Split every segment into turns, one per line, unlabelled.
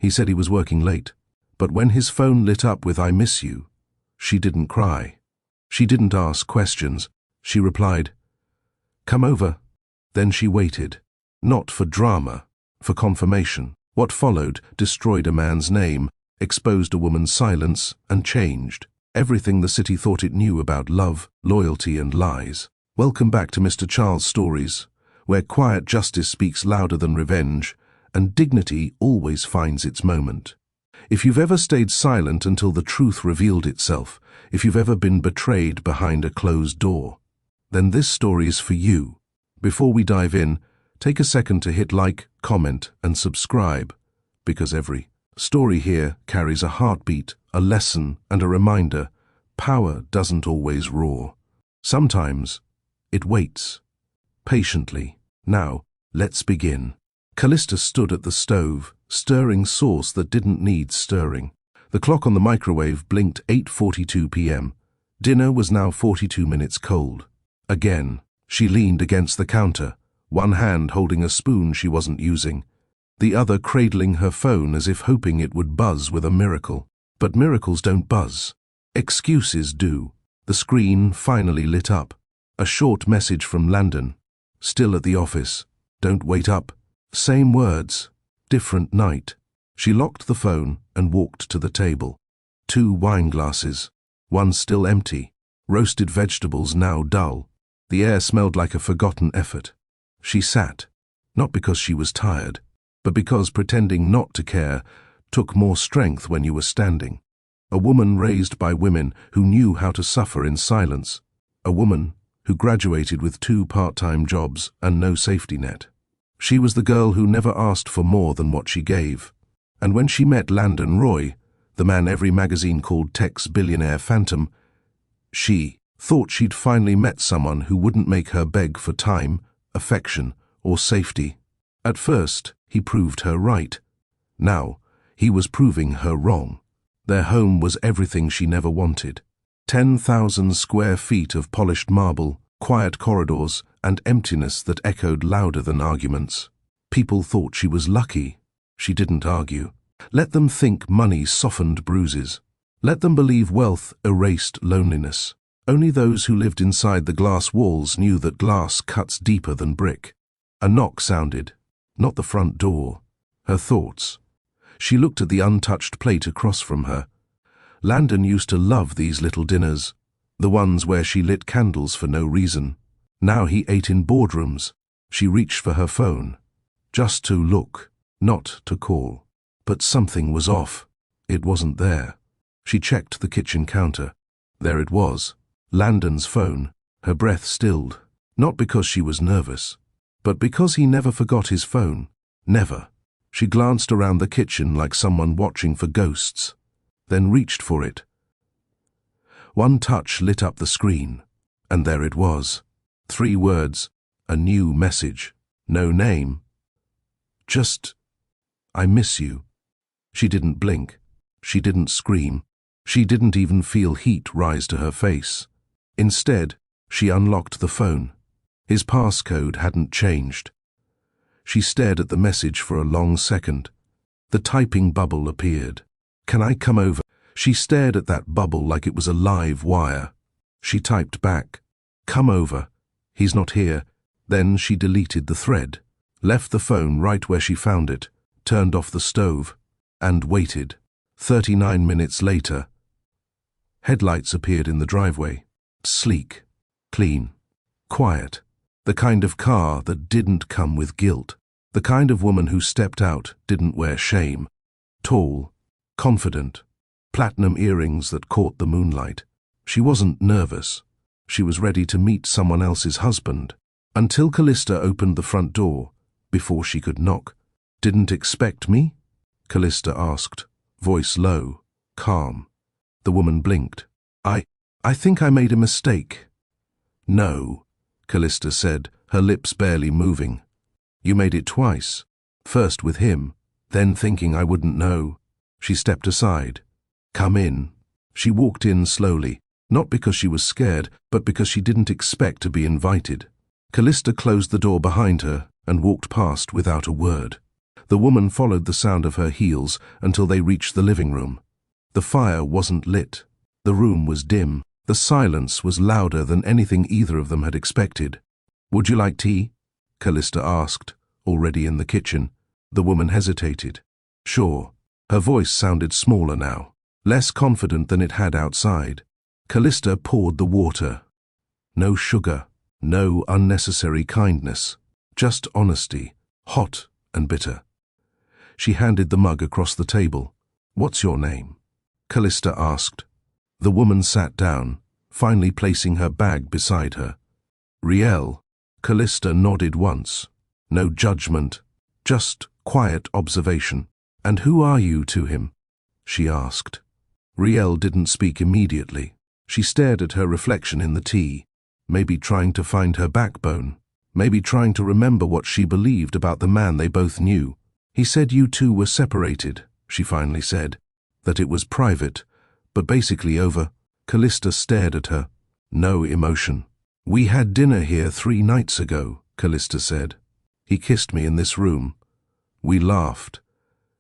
He said he was working late, but when his phone lit up with "I miss you," she didn't cry. She didn't ask questions. She replied, "Come over." Then she waited, not for drama, for confirmation. What followed destroyed a man's name, exposed a woman's silence, and changed everything the city thought it knew about love, loyalty, and lies. Welcome back to Mr. Charles Stories, where quiet justice speaks louder than revenge, and dignity always finds its moment. If you've ever stayed silent until the truth revealed itself, if you've ever been betrayed behind a closed door, then this story is for you. Before we dive in, take a second to hit like, comment, and subscribe, because every story here carries a heartbeat, a lesson, and a reminder. Power doesn't always roar. Sometimes it waits, patiently. Now, let's begin. Callista stood at the stove, stirring sauce that didn't need stirring. The clock on the microwave blinked 8:42 p.m. Dinner was now 42 minutes cold. Again, she leaned against the counter, one hand holding a spoon she wasn't using, the other cradling her phone as if hoping it would buzz with a miracle. But miracles don't buzz. Excuses do. The screen finally lit up. A short message from Landon. "Still at the office. Don't wait up." Same words, different night. She locked the phone and walked to the table. 2 wine glasses, one still empty. Roasted vegetables now dull. The air smelled like a forgotten effort. She sat, not because she was tired, but because pretending not to care took more strength when you were standing. A woman raised by women who knew how to suffer in silence. A woman who graduated with 2 part-time jobs and no safety net. She was the girl who never asked for more than what she gave. And when she met Landon Roy, the man every magazine called Tech's billionaire phantom, she thought she'd finally met someone who wouldn't make her beg for time, affection, or safety. At first, he proved her right. Now, he was proving her wrong. Their home was everything she never wanted. 10,000 square feet of polished marble, quiet corridors, and emptiness that echoed louder than arguments. People thought she was lucky. She didn't argue. Let them think money softened bruises. Let them believe wealth erased loneliness. Only those who lived inside the glass walls knew that glass cuts deeper than brick. A knock sounded. Not the front door. Her thoughts. She looked at the untouched plate across from her. Landon used to love these little dinners, the ones where she lit candles for no reason. Now he ate in boardrooms. She reached for her phone. Just to look, not to call. But something was off. It wasn't there. She checked the kitchen counter. There it was. Landon's phone. Her breath stilled. Not because she was nervous, but because he never forgot his phone. Never. She glanced around the kitchen like someone watching for ghosts, then reached for it. One touch lit up the screen, and there it was. 3 words, a new message, no name. Just, "I miss you." She didn't blink. She didn't scream. She didn't even feel heat rise to her face. Instead, she unlocked the phone. His passcode hadn't changed. She stared at the message for a long second. The typing bubble appeared. "Can I come over?" She stared at that bubble like it was a live wire. She typed back, "Come over. He's not here." Then she deleted the thread, left the phone right where she found it, turned off the stove, and waited. 39 minutes later, headlights appeared in the driveway. Sleek, clean, quiet. The kind of car that didn't come with guilt. The kind of woman who stepped out didn't wear shame. Tall, confident, platinum earrings that caught the moonlight. She wasn't nervous. She was ready to meet someone else's husband. Until Callista opened the front door, before she could knock. "Didn't expect me?" Callista asked, voice low, calm. The woman blinked. I think I made a mistake." "No," Callista said, her lips barely moving. "You made it twice. First with him, then thinking I wouldn't know." She stepped aside. "Come in." She walked in slowly, not because she was scared, but because she didn't expect to be invited. Callista closed the door behind her and walked past without a word. The woman followed the sound of her heels until they reached the living room. The fire wasn't lit. The room was dim. The silence was louder than anything either of them had expected. "Would you like tea?" Callista asked, already in the kitchen. The woman hesitated. "Sure." Her voice sounded smaller now, less confident than it had outside. Callista poured the water. No sugar, no unnecessary kindness, just honesty, hot and bitter. She handed the mug across the table. "What's your name?" Callista asked. The woman sat down, finally placing her bag beside her. "Riel." Callista nodded once. No judgment, just quiet observation. "And who are you to him?" she asked. Riel didn't speak immediately. She stared at her reflection in the tea, maybe trying to find her backbone, maybe trying to remember what she believed about the man they both knew. "He said you two were separated," she finally said, "that it was private, but basically over." Callista stared at her. No emotion. "We had dinner here 3 nights ago," Callista said. "He kissed me in this room. We laughed.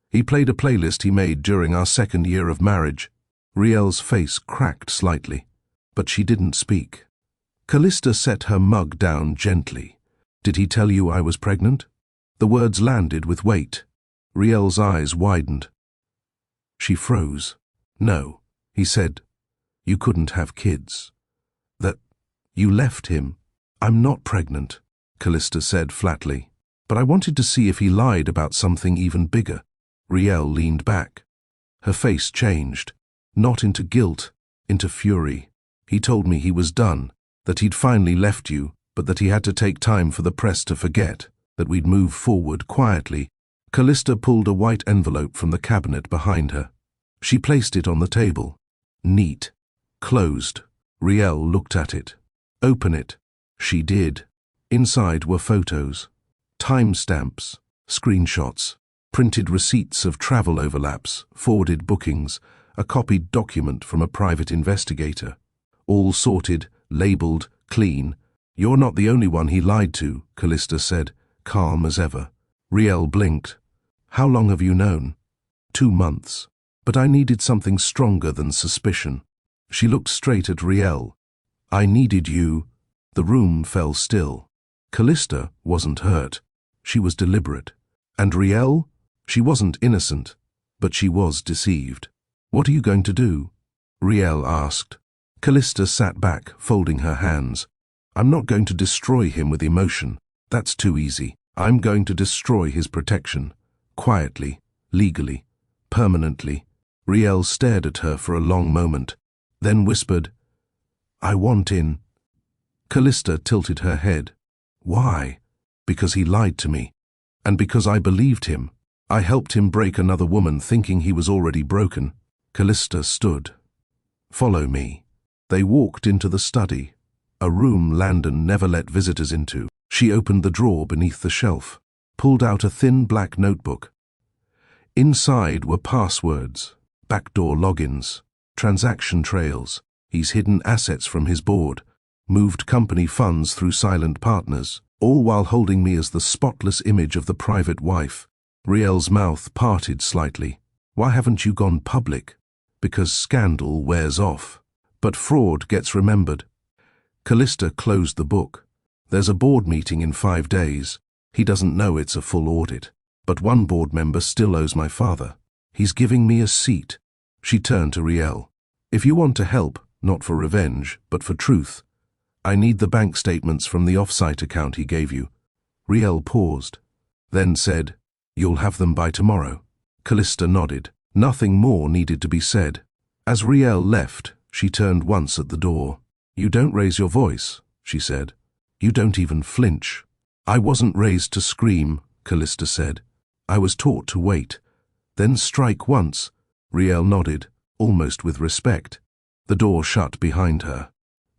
He played a playlist he made during our 2nd year of marriage." Riel's face cracked slightly, but she didn't speak. Callista set her mug down gently. "Did he tell you I was pregnant?" The words landed with weight. Riel's eyes widened. She froze. "No," he said. "You couldn't have kids. That you left him." "I'm not pregnant," Callista said flatly. "But I wanted to see if he lied about something even bigger." Riel leaned back. Her face changed, not into guilt, into fury. "He told me he was done, that he'd finally left you, but that he had to take time for the press to forget, that we'd move forward quietly." Callista pulled a white envelope from the cabinet behind her. She placed it on the table. Neat. Closed. Riel looked at it. "Open it." She did. Inside were photos, timestamps, screenshots, printed receipts of travel overlaps, forwarded bookings, a copied document from a private investigator. All sorted, labeled, clean. "You're not the only one he lied to," Callista said, calm as ever. Riel blinked. "How long have you known?" 2 months. But I needed something stronger than suspicion." She looked straight at Riel. "I needed you." The room fell still. Callista wasn't hurt. She was deliberate. And Riel? She wasn't innocent, but she was deceived. "What are you going to do?" Riel asked. Callista sat back, folding her hands. "I'm not going to destroy him with emotion. That's too easy. I'm going to destroy his protection. Quietly, legally, permanently." Riel stared at her for a long moment, then whispered, "I want in." Callista tilted her head. "Why?" "Because he lied to me. And because I believed him. I helped him break another woman thinking he was already broken." Callista stood. "Follow me." They walked into the study, a room Landon never let visitors into. She opened the drawer beneath the shelf, pulled out a thin black notebook. Inside were passwords, backdoor logins, transaction trails. He's hidden assets from his board, moved company funds through silent partners, all while holding me as the spotless image of the private wife. Riel's mouth parted slightly. "Why haven't you gone public?" "Because scandal wears off. But fraud gets remembered." Callista closed the book. "There's a board meeting in 5 days. He doesn't know it's a full audit. But one board member still owes my father. He's giving me a seat." She turned to Riel. "If you want to help, not for revenge, but for truth, I need the bank statements from the off-site account he gave you." Riel paused, then said, "You'll have them by tomorrow." Callista nodded. Nothing more needed to be said. As Riel left, she turned once at the door. "You don't raise your voice," she said. "You don't even flinch." "I wasn't raised to scream," Callista said. "I was taught to wait. Then strike once." Riel nodded, almost with respect. The door shut behind her,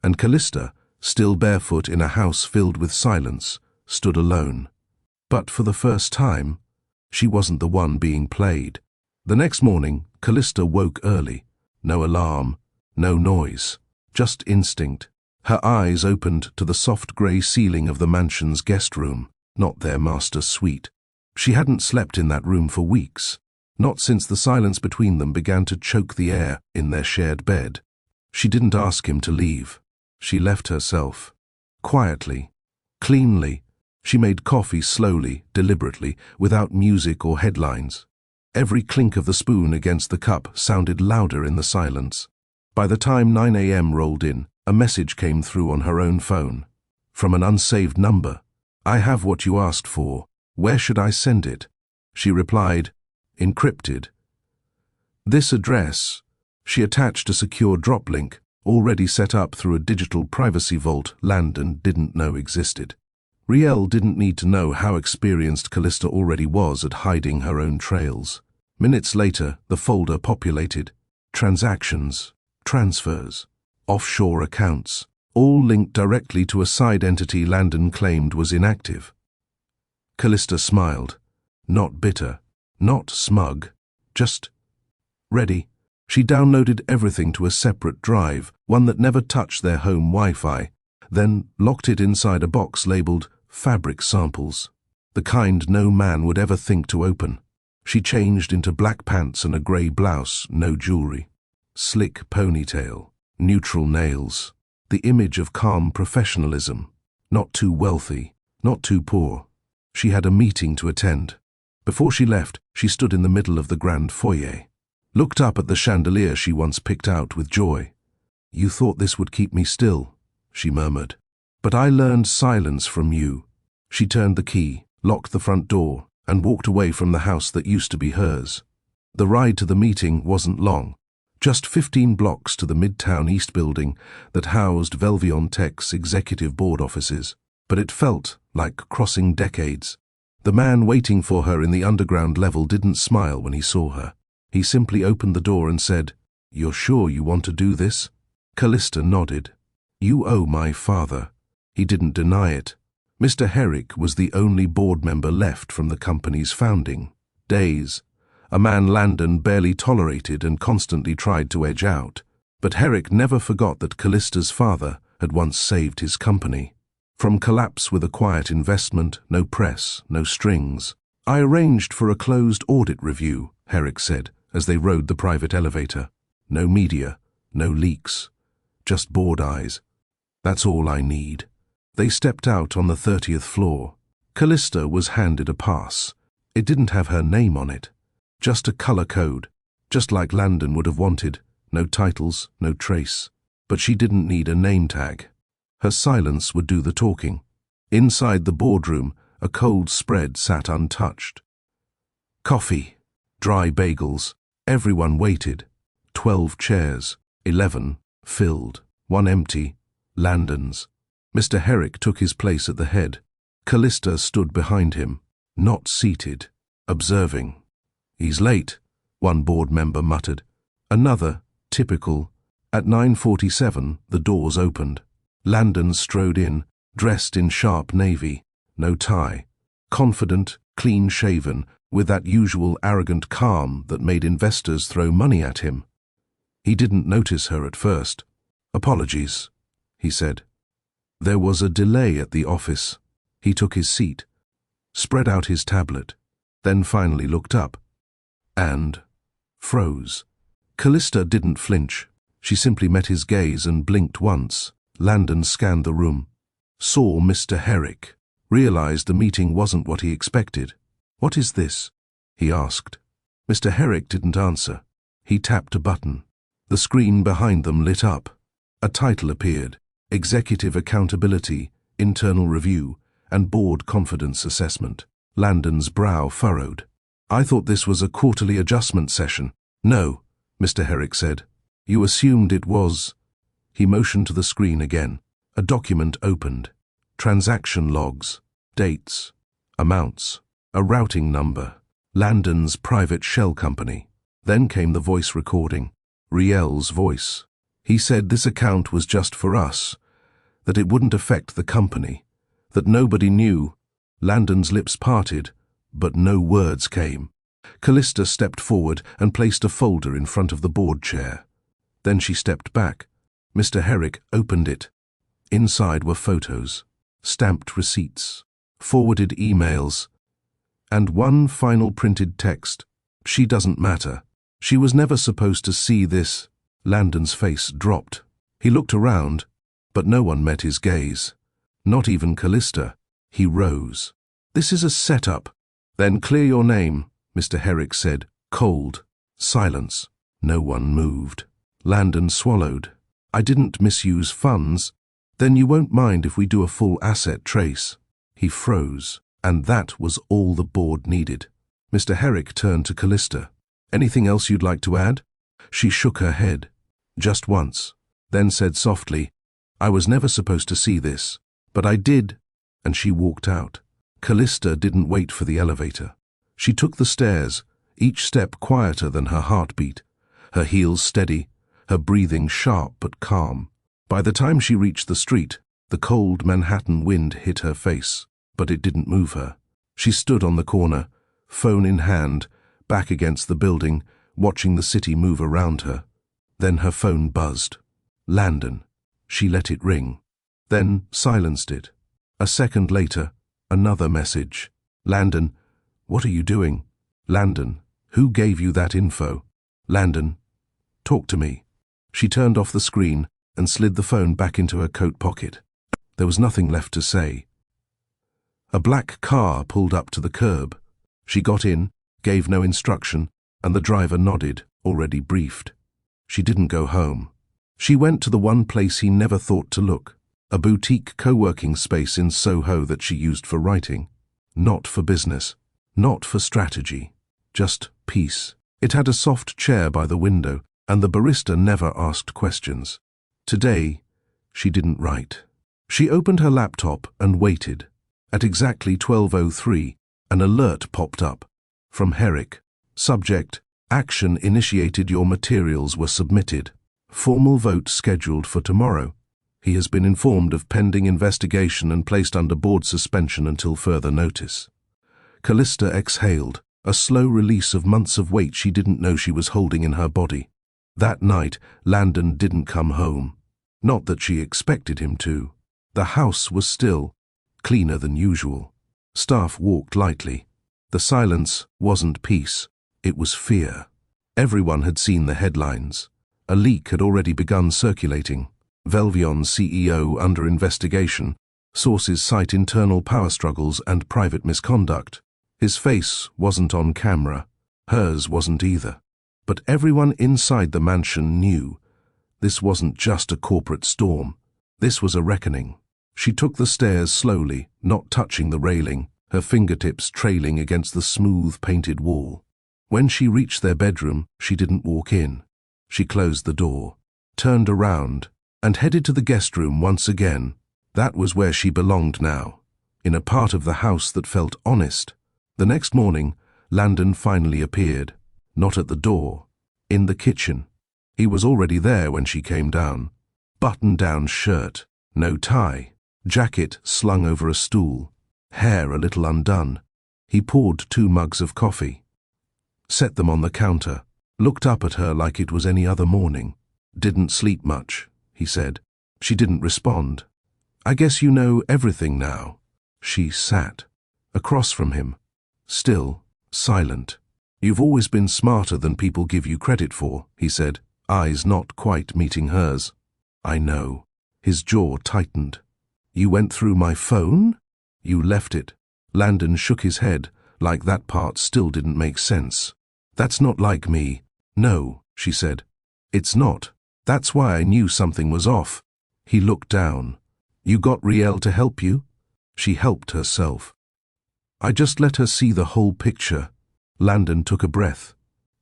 and Callista, still barefoot in a house filled with silence, stood alone. But for the first time, she wasn't the one being played. The next morning, Callista woke early. No alarm, no noise, just instinct. Her eyes opened to the soft grey ceiling of the mansion's guest room, not their master's suite. She hadn't slept in that room for weeks, not since the silence between them began to choke the air in their shared bed. She didn't ask him to leave. She left herself. Quietly, cleanly. She made coffee slowly, deliberately, without music or headlines. Every clink of the spoon against the cup sounded louder in the silence. By the time 9 a.m. rolled in, a message came through on her own phone. From an unsaved number. "I have what you asked for. Where should I send it?" She replied, encrypted. This address. She attached a secure drop link, already set up through a digital privacy vault Landon didn't know existed. Riel didn't need to know how experienced Callista already was at hiding her own trails. Minutes later, the folder populated. Transactions, transfers, offshore accounts, all linked directly to a side entity Landon claimed was inactive. Callista smiled. Not bitter, not smug, just ready. She downloaded everything to a separate drive, one that never touched their home Wi-Fi, then locked it inside a box labeled fabric samples, the kind no man would ever think to open. She changed into black pants and a grey blouse, no jewelry. Slick ponytail, neutral nails, the image of calm professionalism, not too wealthy, not too poor. She had a meeting to attend. Before she left, she stood in the middle of the grand foyer, looked up at the chandelier she once picked out with joy. "You thought this would keep me still," she murmured. "But I learned silence from you." She turned the key, locked the front door, and walked away from the house that used to be hers. The ride to the meeting wasn't long, just 15 blocks to the Midtown East building that housed Velvion Tech's executive board offices, but it felt like crossing decades. The man waiting for her in the underground level didn't smile when he saw her. He simply opened the door and said, "You're sure you want to do this?" Callista nodded. "You owe my father." He didn't deny it. Mr. Herrick was the only board member left from the company's founding days, a man Landon barely tolerated and constantly tried to edge out. But Herrick never forgot that Callista's father had once saved his company from collapse with a quiet investment, no press, no strings. "I arranged for a closed audit review," Herrick said, as they rode the private elevator. "No media, no leaks, just board eyes. That's all I need." They stepped out on the 30th floor. Callista was handed a pass. It didn't have her name on it. Just a color code, just like Landon would have wanted. No titles, no trace. But she didn't need a name tag. Her silence would do the talking. Inside the boardroom, a cold spread sat untouched. Coffee, dry bagels. Everyone waited. 12 chairs, 11 filled, 1 empty, Landon's. Mr. Herrick took his place at the head. Callista stood behind him, not seated, observing. "He's late," one board member muttered. Another, typical. At 9:47, the doors opened. Landon strode in, dressed in sharp navy, no tie, confident, clean-shaven, with that usual arrogant calm that made investors throw money at him. He didn't notice her at first. "Apologies," he said. There was a delay at the office. He took his seat, spread out his tablet, then finally looked up, and froze. Callista didn't flinch. She simply met his gaze and blinked once. Landon scanned the room, saw Mr. Herrick, realized the meeting wasn't what he expected. "What is this?" he asked. Mr. Herrick didn't answer. He tapped a button. The screen behind them lit up. A title appeared: Executive Accountability, Internal Review, and Board Confidence Assessment. Landon's brow furrowed. "I thought this was a quarterly adjustment session." "No," Mr. Herrick said. "You assumed it was." He motioned to the screen again. A document opened. Transaction logs, dates, amounts, a routing number. Landon's private shell company. Then came the voice recording. Riel's voice. He said this account was just for us, that it wouldn't affect the company, that nobody knew. Landon's lips parted, but no words came. Callista stepped forward and placed a folder in front of the board chair. Then she stepped back. Mr. Herrick opened it. Inside were photos, stamped receipts, forwarded emails, And one final printed text. She doesn't matter. She was never supposed to see this. Landon's face dropped. He looked around, but no one met his gaze. Not even Callista. He rose. This is a setup. Then clear your name, Mr. Herrick said. Cold. Silence. No one moved. Landon swallowed. I didn't misuse funds. Then you won't mind if we do a full asset trace. He froze, and that was all the board needed. Mr. Herrick turned to Callista. Anything else you'd like to add? She shook her head. Just once. Then said softly, I was never supposed to see this, but I did, and she walked out. Callista didn't wait for the elevator. She took the stairs, each step quieter than her heartbeat, her heels steady, her breathing sharp but calm. By the time she reached the street, the cold Manhattan wind hit her face, but it didn't move her. She stood on the corner, phone in hand, back against the building, watching the city move around her. Then her phone buzzed. Landon. She let it ring, then silenced it. A second later, another message. Landon, what are you doing? Landon, who gave you that info? Landon, talk to me. She turned off the screen and slid the phone back into her coat pocket. There was nothing left to say. A black car pulled up to the curb. She got in, gave no instruction, and the driver nodded, already briefed. She didn't go home. She went to the one place he never thought to look, a boutique co-working space in Soho that she used for writing. Not for business, not for strategy, just peace. It had a soft chair by the window, and the barista never asked questions. Today, she didn't write. She opened her laptop and waited. At exactly 12:03, an alert popped up. From Herrick. Subject, action initiated, your materials were submitted. Formal vote scheduled for tomorrow. He has been informed of pending investigation and placed under board suspension until further notice. Callista exhaled, a slow release of months of weight she didn't know she was holding in her body. That night, Landon didn't come home. Not that she expected him to. The house was still, cleaner than usual. Staff walked lightly. The silence wasn't peace, it was fear. Everyone had seen the headlines. A leak had already begun circulating. Velvion's CEO under investigation. Sources cite internal power struggles and private misconduct. His face wasn't on camera. Hers wasn't either. But everyone inside the mansion knew. This wasn't just a corporate storm. This was a reckoning. She took the stairs slowly, not touching the railing, her fingertips trailing against the smooth painted wall. When she reached their bedroom, she didn't walk in. She closed the door, turned around, and headed to the guest room once again. That was where she belonged now, in a part of the house that felt honest. The next morning, Landon finally appeared, not at the door, in the kitchen. He was already there when she came down. Button-down shirt, no tie, jacket slung over a stool, hair a little undone. He poured 2 mugs of coffee, set them on the counter, looked up at her like it was any other morning. Didn't sleep much, he said. She didn't respond. I guess you know everything now. She sat, across from him, still, silent. You've always been smarter than people give you credit for, he said, eyes not quite meeting hers. I know. His jaw tightened. You went through my phone? You left it. Landon shook his head, like that part still didn't make sense. That's not like me. No, she said. It's not. That's why I knew something was off. He looked down. You got Riel to help you? She helped herself. I just let her see the whole picture. Landon took a breath.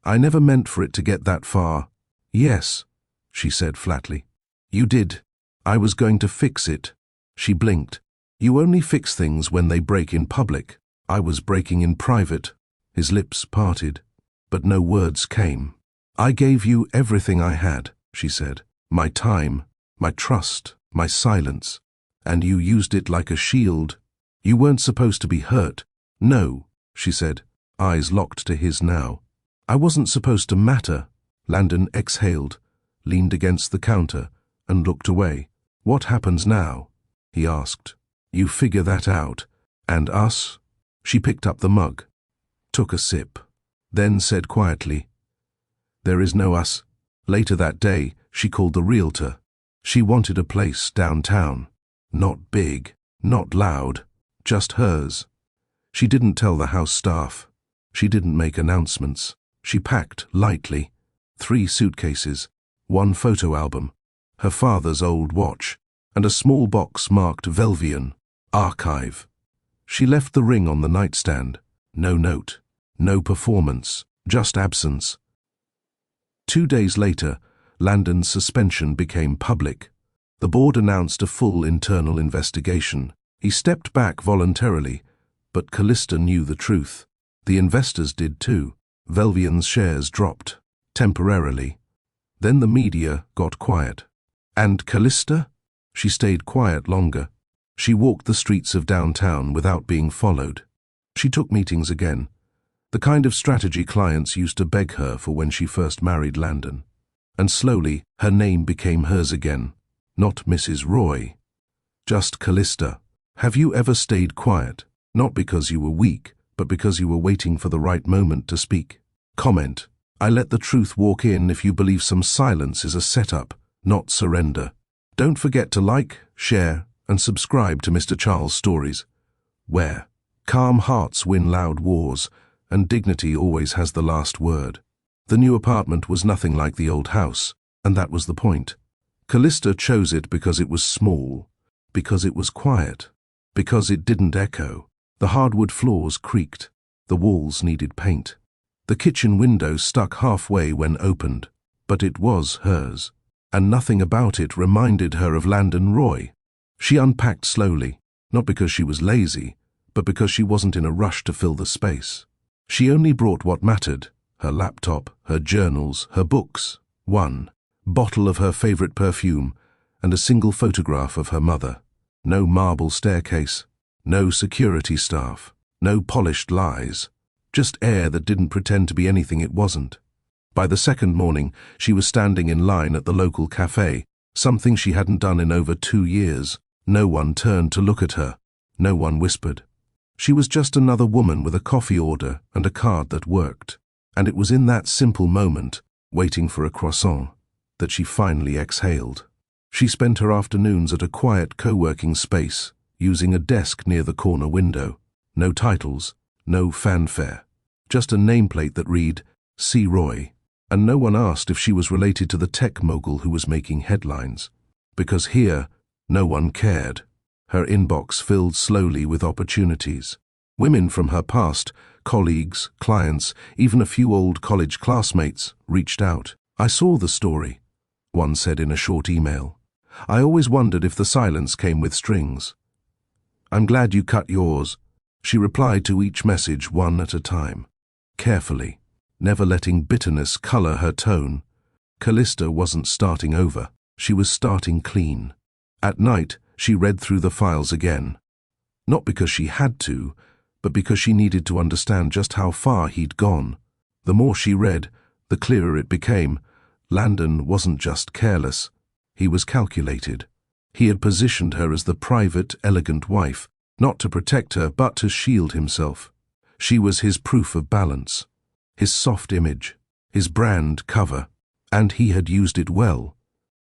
I never meant for it to get that far. Yes, she said flatly. You did. I was going to fix it. She blinked. You only fix things when they break in public. I was breaking in private. His lips parted, but no words came. I gave you everything I had, she said. My time, my trust, my silence. And you used it like a shield. You weren't supposed to be hurt. No, she said, eyes locked to his now. I wasn't supposed to matter. Landon exhaled, leaned against the counter, and looked away. What happens now? He asked. You figure that out. And us? She picked up the mug. took a sip, then said quietly, "There is no us." Later that day, she called the realtor. She wanted a place downtown. Not big, not loud, just hers. She didn't tell the house staff. She didn't make announcements. She packed lightly. 3 suitcases, 1 photo album, her father's old watch, and a small box marked Velvian, Archive. She left the ring on the nightstand. No note, no performance, just absence. 2 days later, Landon's suspension became public. The board announced a full internal investigation. He stepped back voluntarily, but Callista knew the truth. The investors did too. Velvian's shares dropped, temporarily. Then the media got quiet. And Callista? She stayed quiet longer. She walked the streets of downtown without being followed. She took meetings again, the kind of strategy clients used to beg her for when she first married Landon. And slowly, her name became hers again. Not Mrs. Roy. Just Callista. Have you ever stayed quiet? Not because you were weak, but because you were waiting for the right moment to speak. Comment. I let the truth walk in if you believe some silence is a setup, not surrender. Don't forget to like, share, and subscribe to Mr. Charles Stories, where calm hearts win loud wars, and dignity always has the last word. The new apartment was nothing like the old house, and that was the point. Callista chose it because it was small, because it was quiet, because it didn't echo. The hardwood floors creaked, the walls needed paint. The kitchen window stuck halfway when opened, but it was hers, and nothing about it reminded her of Landon Roy. She unpacked slowly, not because she was lazy, but because she wasn't in a rush to fill the space. She only brought what mattered: her laptop, her journals, her books, 1 bottle of her favorite perfume, and a single photograph of her mother. No marble staircase, no security staff, no polished lies, just air that didn't pretend to be anything it wasn't. By the second morning, she was standing in line at the local cafe, something she hadn't done in over 2 years. No one turned to look at her. No one whispered. She was just another woman with a coffee order and a card that worked. And it was in that simple moment, waiting for a croissant, that she finally exhaled. She spent her afternoons at a quiet co-working space, using a desk near the corner window. No titles, no fanfare, just a nameplate that read, C. Roy, and no one asked if she was related to the tech mogul who was making headlines. Because here, no one cared. Her inbox filled slowly with opportunities. Women from her past, colleagues, clients, even a few old college classmates, reached out. "I saw the story," one said in a short email. "I always wondered if the silence came with strings." "I'm glad you cut yours." She replied to each message one at a time, carefully, never letting bitterness color her tone. Callista wasn't starting over. She was starting clean. At night, she read through the files again. Not because she had to, but because she needed to understand just how far he'd gone. The more she read, the clearer it became. Landon wasn't just careless. He was calculated. He had positioned her as the private, elegant wife, not to protect her, but to shield himself. She was his proof of balance, his soft image, his brand cover, and he had used it well,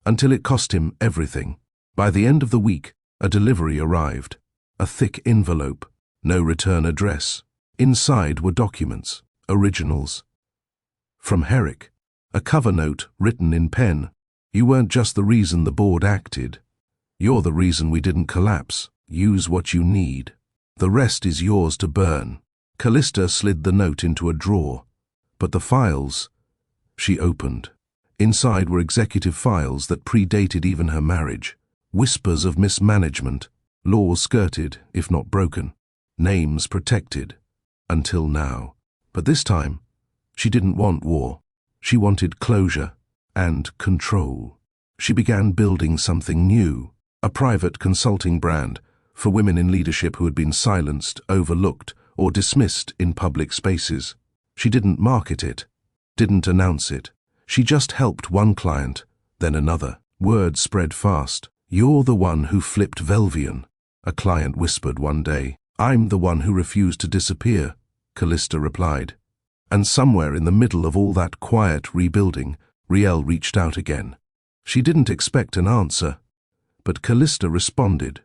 until it cost him everything. By the end of the week, a delivery arrived, a thick envelope, no return address. Inside were documents, originals. From Herrick, a cover note written in pen. "You weren't just the reason the board acted. You're the reason we didn't collapse. Use what you need. The rest is yours to burn." Callista slid the note into a drawer, but the files she opened. Inside were executive files that predated even her marriage. Whispers of mismanagement, laws skirted, if not broken, names protected, until now. But this time, she didn't want war. She wanted closure and control. She began building something new, a private consulting brand for women in leadership who had been silenced, overlooked, or dismissed in public spaces. She didn't market it, didn't announce it. She just helped one client, then another. Word spread fast. "You're the one who flipped Velvian," a client whispered one day. "I'm the one who refused to disappear." Callista replied. And somewhere in the middle of all that quiet rebuilding, Riel reached out again. She didn't expect an answer, but Callista responded.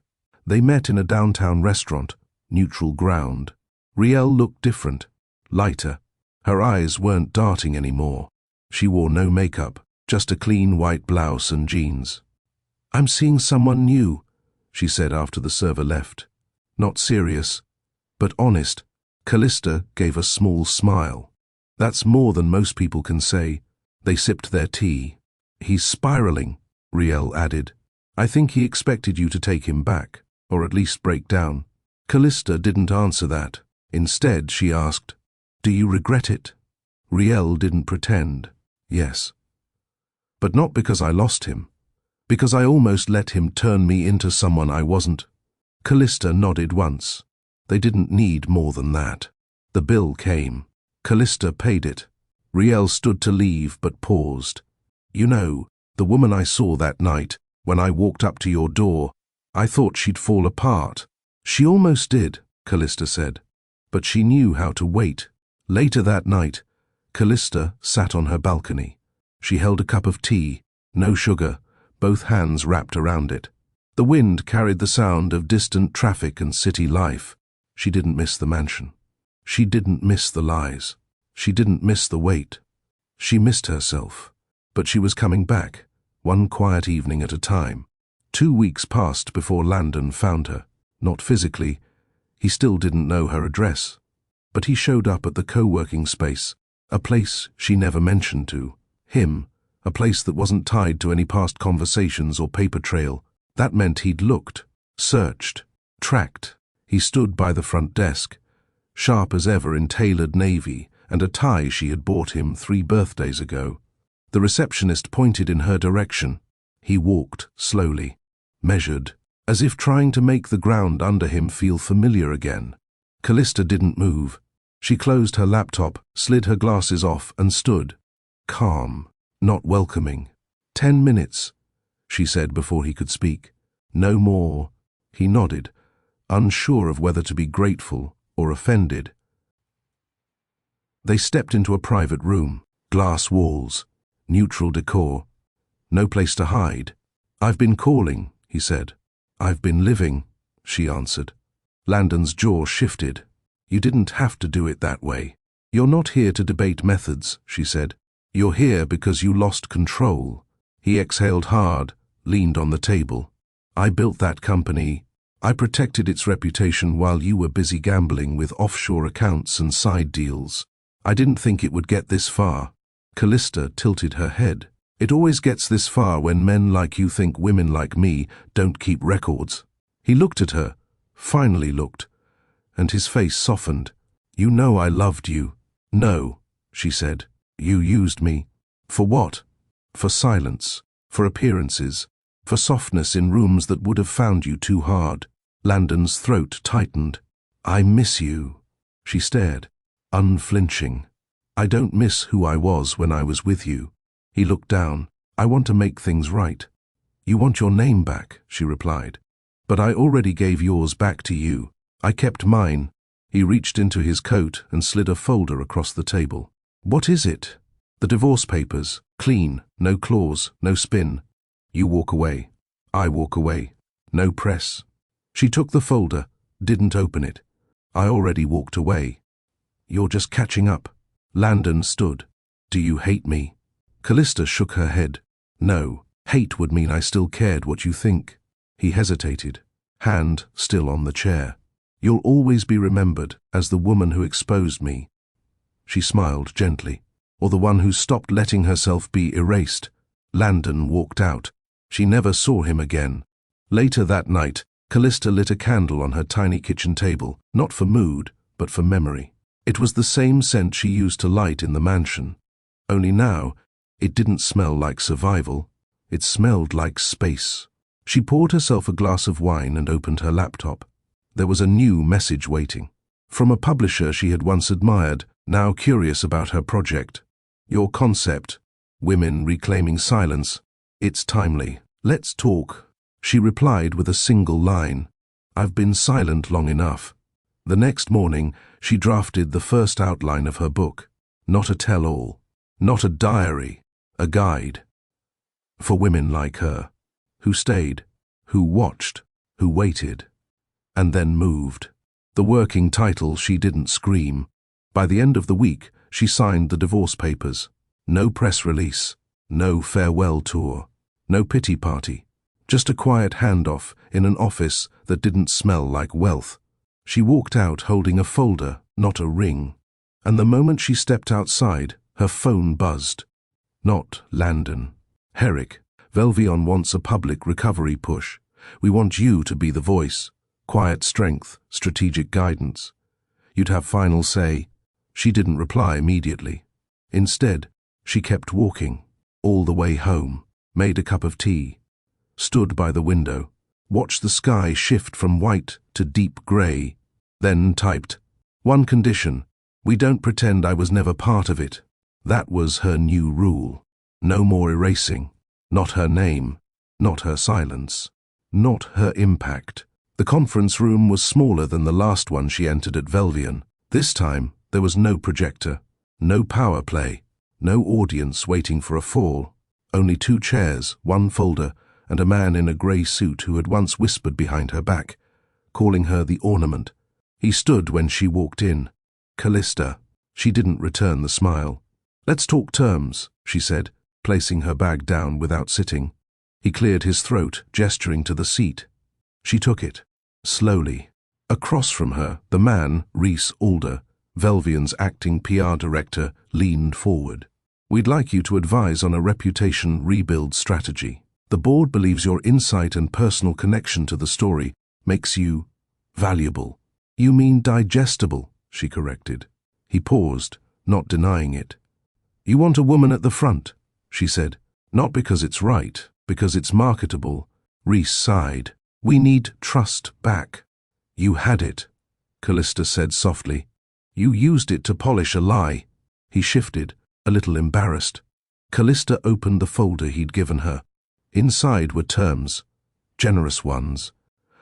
They met in a downtown restaurant, neutral ground. Riel looked different, lighter. Her eyes weren't darting anymore. She wore no makeup, just a clean white blouse and jeans. "I'm seeing someone new," she said after the server left. Not serious, but honest. Callista gave a small smile. That's more than most people can say. They sipped their tea. "He's spiraling," Riel added. "I think he expected you to take him back, or at least break down." Callista didn't answer that. Instead, she asked, "Do you regret it?" Riel didn't pretend. "Yes. But not because I lost him. Because I almost let him turn me into someone I wasn't." Callista nodded once. They didn't need more than that. The bill came. Callista paid it. Riel stood to leave but paused. "You know, the woman I saw that night, when I walked up to your door, I thought she'd fall apart." "She almost did," Callista said. But she knew how to wait. Later that night, Callista sat on her balcony. She held a cup of tea, no sugar, both hands wrapped around it. The wind carried the sound of distant traffic and city life. She didn't miss the mansion. She didn't miss the lies. She didn't miss the wait. She missed herself. But she was coming back, one quiet evening at a time. 2 weeks passed before Landon found her. Not physically. He still didn't know her address. But he showed up at the co-working space, a place she never mentioned to him, a place that wasn't tied to any past conversations or paper trail. That meant he'd looked, searched, tracked. He stood by the front desk, sharp as ever in tailored navy and a tie she had bought him 3 birthdays ago. The receptionist pointed in her direction. He walked slowly, measured, as if trying to make the ground under him feel familiar again. Callista didn't move. She closed her laptop, slid her glasses off, and stood, calm, not welcoming. 10 minutes, she said before he could speak. No more. He nodded, unsure of whether to be grateful or offended. They stepped into a private room, glass walls, neutral decor. No place to hide. "I've been calling," he said. "I've been living," she answered. Landon's jaw shifted. "You didn't have to do it that way. You're not here to debate methods," she said. "You're here because you lost control." He exhaled hard, leaned on the table. "I built that company. I protected its reputation while you were busy gambling with offshore accounts and side deals. I didn't think it would get this far." Callista tilted her head. "It always gets this far when men like you think women like me don't keep records." He looked at her, finally looked, and his face softened. "You know I loved you." "No," she said. "You used me." "For what?" "For silence, for appearances, for softness in rooms that would have found you too hard." Landon's throat tightened. "I miss you." She stared, unflinching. "I don't miss who I was when I was with you." He looked down. "I want to make things right." "You want your name back," she replied. "But I already gave yours back to you. I kept mine." He reached into his coat and slid a folder across the table. "What is it?" "The divorce papers. Clean, no clause, no spin. You walk away. I walk away. No press." She took the folder, didn't open it. "I already walked away." "You're just catching up." Landon stood. "Do you hate me?" Callista shook her head. "No, hate would mean I still cared what you think." He hesitated, hand still on the chair. "You'll always be remembered as the woman who exposed me." She smiled gently. "Or the one who stopped letting herself be erased." Landon walked out. She never saw him again. Later that night, Callista lit a candle on her tiny kitchen table, not for mood, but for memory. It was the same scent she used to light in the mansion. Only now, it didn't smell like survival. It smelled like space. She poured herself a glass of wine and opened her laptop. There was a new message waiting. From a publisher she had once admired, now curious about her project. "Your concept, women reclaiming silence. It's timely. Let's talk." She replied with a single line. "I've been silent long enough." The next morning, she drafted the first outline of her book. Not a tell-all, not a diary, a guide. For women like her, who stayed, who watched, who waited, and then moved. The working title, She Didn't Scream. By the end of the week, she signed the divorce papers. No press release, no farewell tour, no pity party. Just a quiet handoff in an office that didn't smell like wealth. She walked out holding a folder, not a ring. And the moment she stepped outside, her phone buzzed. Not Landon. Herrick, Velvion wants a public recovery push. We want you to be the voice. Quiet strength, strategic guidance. You'd have final say. She didn't reply immediately. Instead, she kept walking, all the way home, made a cup of tea, stood by the window, watched the sky shift from white to deep grey, then typed, "One condition, we don't pretend I was never part of it." That was her new rule. No more erasing. Not her name, not her silence, not her impact. The conference room was smaller than the last one she entered at Velvion. This time, there was no projector, no power play, no audience waiting for a fall. Only 2 chairs, 1 folder, and a man in a grey suit who had once whispered behind her back, calling her the ornament. He stood when she walked in. Callista. She didn't return the smile. "Let's talk terms," she said, placing her bag down without sitting. He cleared his throat, gesturing to the seat. She took it, slowly. Across from her, the man, Rhys Alder, Velvion's acting PR director, leaned forward. "We'd like you to advise on a reputation rebuild strategy. The board believes your insight and personal connection to the story makes you valuable." "You mean digestible," she corrected. He paused, not denying it. "You want a woman at the front," she said. "Not because it's right, because it's marketable." Rhys sighed. "We need trust back." "You had it," Callista said softly. "You used it to polish a lie." He shifted, a little embarrassed. Callista opened the folder he'd given her. Inside were terms, generous ones.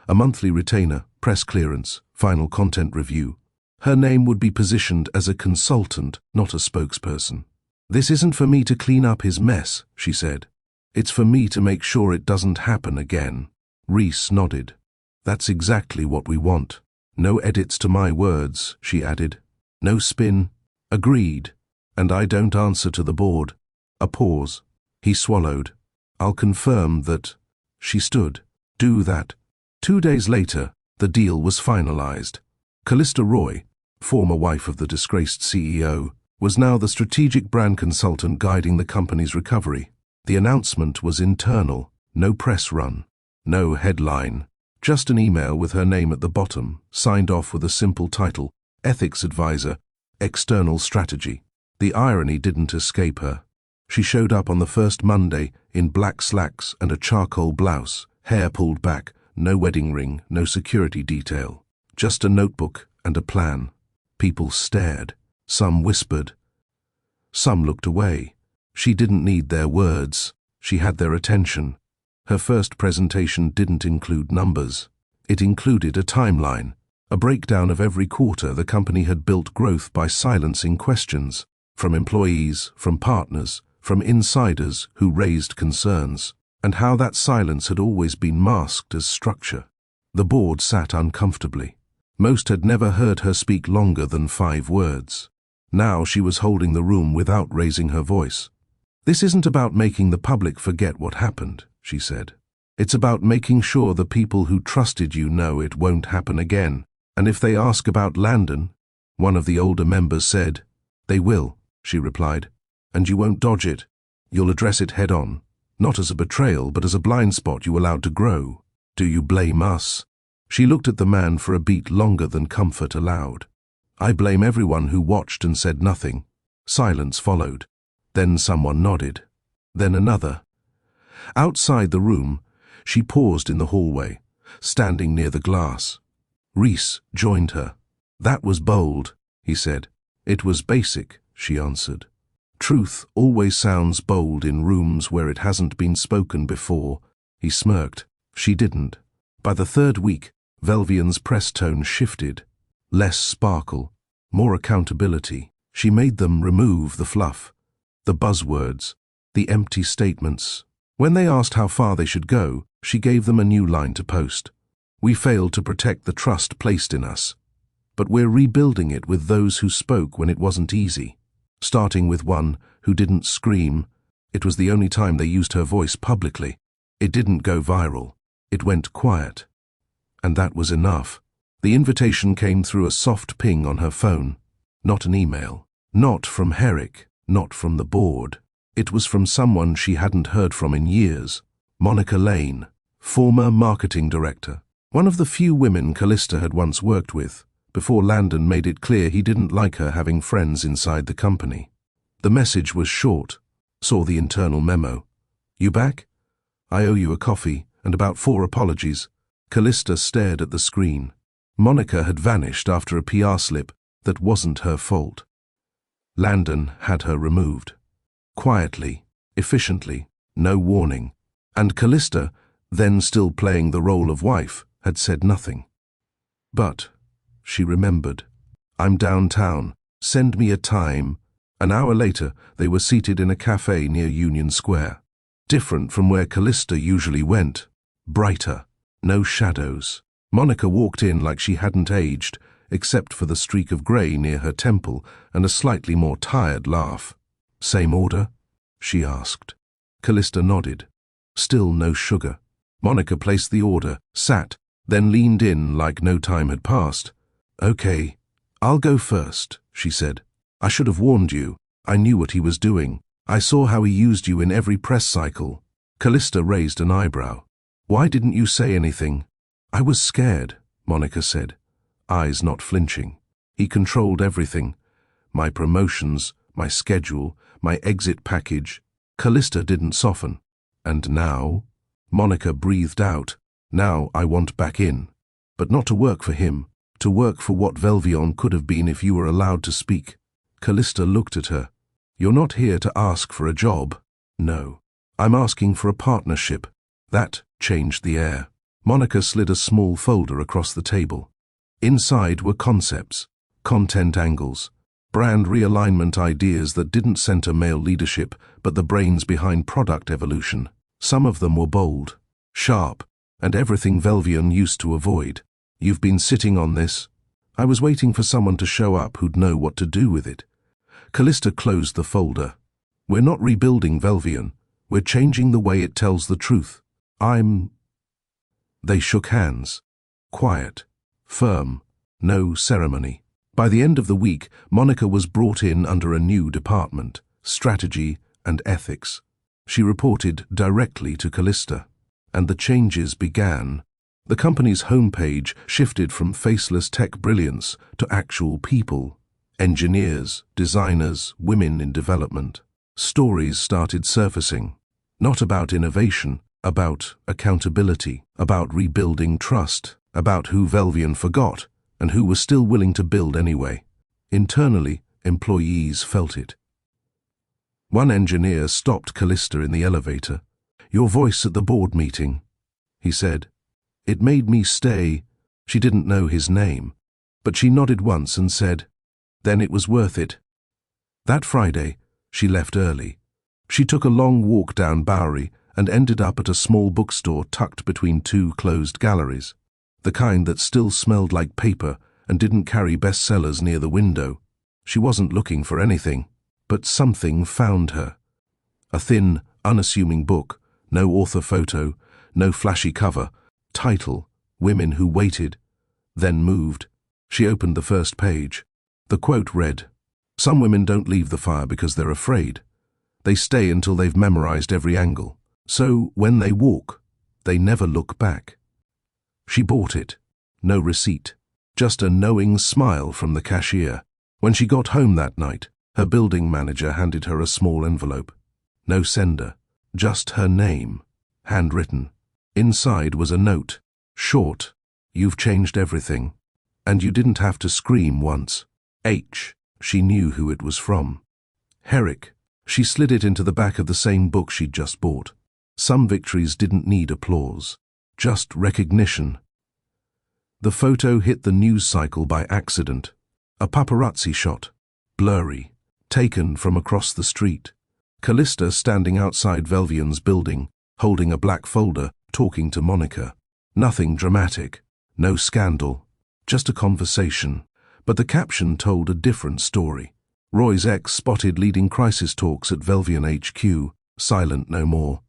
A monthly retainer, press clearance, final content review. Her name would be positioned as a consultant, not a spokesperson. "This isn't for me to clean up his mess," she said. "It's for me to make sure it doesn't happen again." Rhys nodded. "That's exactly what we want. No edits to my words," she added. "No spin." "Agreed. And I don't answer to the board." A pause. He swallowed. "I'll confirm that." She stood. "Do that." 2 days later, the deal was finalized. Callista Roy, former wife of the disgraced CEO, was now the strategic brand consultant guiding the company's recovery. The announcement was internal, no press run, no headline, just an email with her name at the bottom, signed off with a simple title, Ethics Advisor, External Strategy. The irony didn't escape her. She showed up on the first Monday in black slacks and a charcoal blouse, hair pulled back, no wedding ring, no security detail, just a notebook and a plan. People stared. Some whispered. Some looked away. She didn't need their words. She had their attention. Her first presentation didn't include numbers. It included a timeline, a breakdown of every quarter the company had built growth by silencing questions, from employees, from partners, from insiders who raised concerns, and how that silence had always been masked as structure. The board sat uncomfortably. Most had never heard her speak longer than 5 words. Now she was holding the room without raising her voice. "This isn't about making the public forget what happened," she said. "It's about making sure the people who trusted you know it won't happen again. And if they ask about Landon," one of the older members said. "They will," she replied. "And you won't dodge it. You'll address it head on, not as a betrayal, but as a blind spot you allowed to grow. Do you blame us?" She looked at the man for a beat longer than comfort allowed. "I blame everyone who watched and said nothing." Silence followed. Then someone nodded. Then another. Outside the room, she paused in the hallway, standing near the glass. Rhys joined her. "That was bold," he said. "It was basic," she answered. "Truth always sounds bold in rooms where it hasn't been spoken before." He smirked. She didn't. By the 3rd week, Velvion's press tone shifted. Less sparkle, more accountability. She made them remove the fluff, the buzzwords, the empty statements. When they asked how far they should go, she gave them a new line to post. We failed to protect the trust placed in us, but we're rebuilding it with those who spoke when it wasn't easy. Starting with one who didn't scream. It was the only time they used her voice publicly. It didn't go viral. It went quiet. And that was enough. The invitation came through a soft ping on her phone. Not an email. Not from Herrick. Not from the board. It was from someone she hadn't heard from in years. Monica Lane, former marketing director. One of the few women Callista had once worked with, before Landon made it clear he didn't like her having friends inside the company. The message was short. Saw the internal memo. You back? I owe you a coffee and about 4 apologies. Callista stared at the screen. Monica had vanished after a PR slip that wasn't her fault. Landon had her removed. Quietly, efficiently, no warning. And Callista, then still playing the role of wife, had said nothing. But she remembered. I'm downtown. Send me a time. An hour later, they were seated in a cafe near Union Square. Different from where Callista usually went. Brighter. No shadows. Monica walked in like she hadn't aged, except for the streak of grey near her temple and a slightly more tired laugh. Same order? She asked. Callista nodded. Still no sugar. Monica placed the order, sat, then leaned in like no time had passed. Okay, I'll go first, she said. I should have warned you. I knew what he was doing. I saw how he used you in every press cycle. Callista raised an eyebrow. Why didn't you say anything? I was scared, Monica said, eyes not flinching. He controlled everything. My promotions, my schedule, my exit package. Callista didn't soften. And now? Monica breathed out. Now I want back in. But not to work for him. To work for what Velvion could have been if you were allowed to speak. Callista looked at her. You're not here to ask for a job. No. I'm asking for a partnership. That changed the air. Monica slid a small folder across the table. Inside were concepts, content angles, brand realignment ideas that didn't center male leadership, but the brains behind product evolution. Some of them were bold, sharp, and everything Velvion used to avoid. You've been sitting on this. I was waiting for someone to show up who'd know what to do with it. Callista closed the folder. We're not rebuilding Velvion. We're changing the way it tells the truth. They shook hands. Quiet. Firm. No ceremony. By the end of the week, Monica was brought in under a new department, strategy and ethics. She reported directly to Callista. And the changes began. The company's homepage shifted from faceless tech brilliance to actual people. Engineers, designers, women in development. Stories started surfacing. Not about innovation, about accountability, about rebuilding trust, about who Velvion forgot and who was still willing to build anyway. Internally, employees felt it. One engineer stopped Callista in the elevator. Your voice at the board meeting, he said. It made me stay. She didn't know his name, but she nodded once and said, then it was worth it. That Friday, she left early. She took a long walk down Bowery and ended up at a small bookstore tucked between 2 closed galleries, the kind that still smelled like paper and didn't carry bestsellers near the window. She wasn't looking for anything, but something found her. A thin, unassuming book, no author photo, no flashy cover, title, Women Who Waited, then moved. She opened the first page. The quote read, some women don't leave the fire because they're afraid. They stay until they've memorized every angle. So when they walk, they never look back. She bought it. No receipt. Just a knowing smile from the cashier. When she got home that night, her building manager handed her a small envelope. No sender. Just her name. Handwritten. Inside was a note. Short. You've changed everything. And you didn't have to scream once. H. She knew who it was from. Herrick. She slid it into the back of the same book she'd just bought. Some victories didn't need applause. Just recognition. The photo hit the news cycle by accident. A paparazzi shot, blurry, taken from across the street. Callista standing outside Velvian's building, holding a black folder, talking to Monica. Nothing dramatic, no scandal, just a conversation. But the caption told a different story. Roy's ex spotted leading crisis talks at Velvian HQ, silent no more.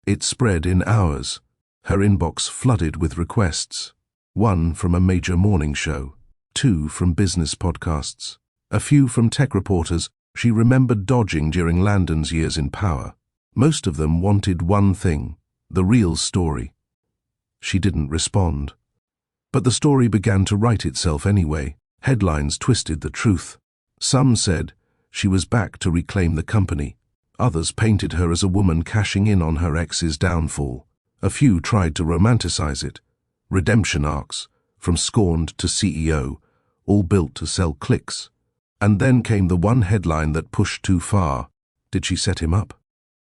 It spread in hours. Her inbox flooded with requests. 1 from a major morning show, 2 from business podcasts, a few from tech reporters she remembered dodging during Landon's years in power. Most of them wanted one thing, the real story. She didn't respond. But the story began to write itself anyway. Headlines twisted the truth. Some said she was back to reclaim the company. Others painted her as a woman cashing in on her ex's downfall. A few tried to romanticize it. Redemption arcs, from scorned to CEO, all built to sell clicks. And then came the one headline that pushed too far. Did she set him up?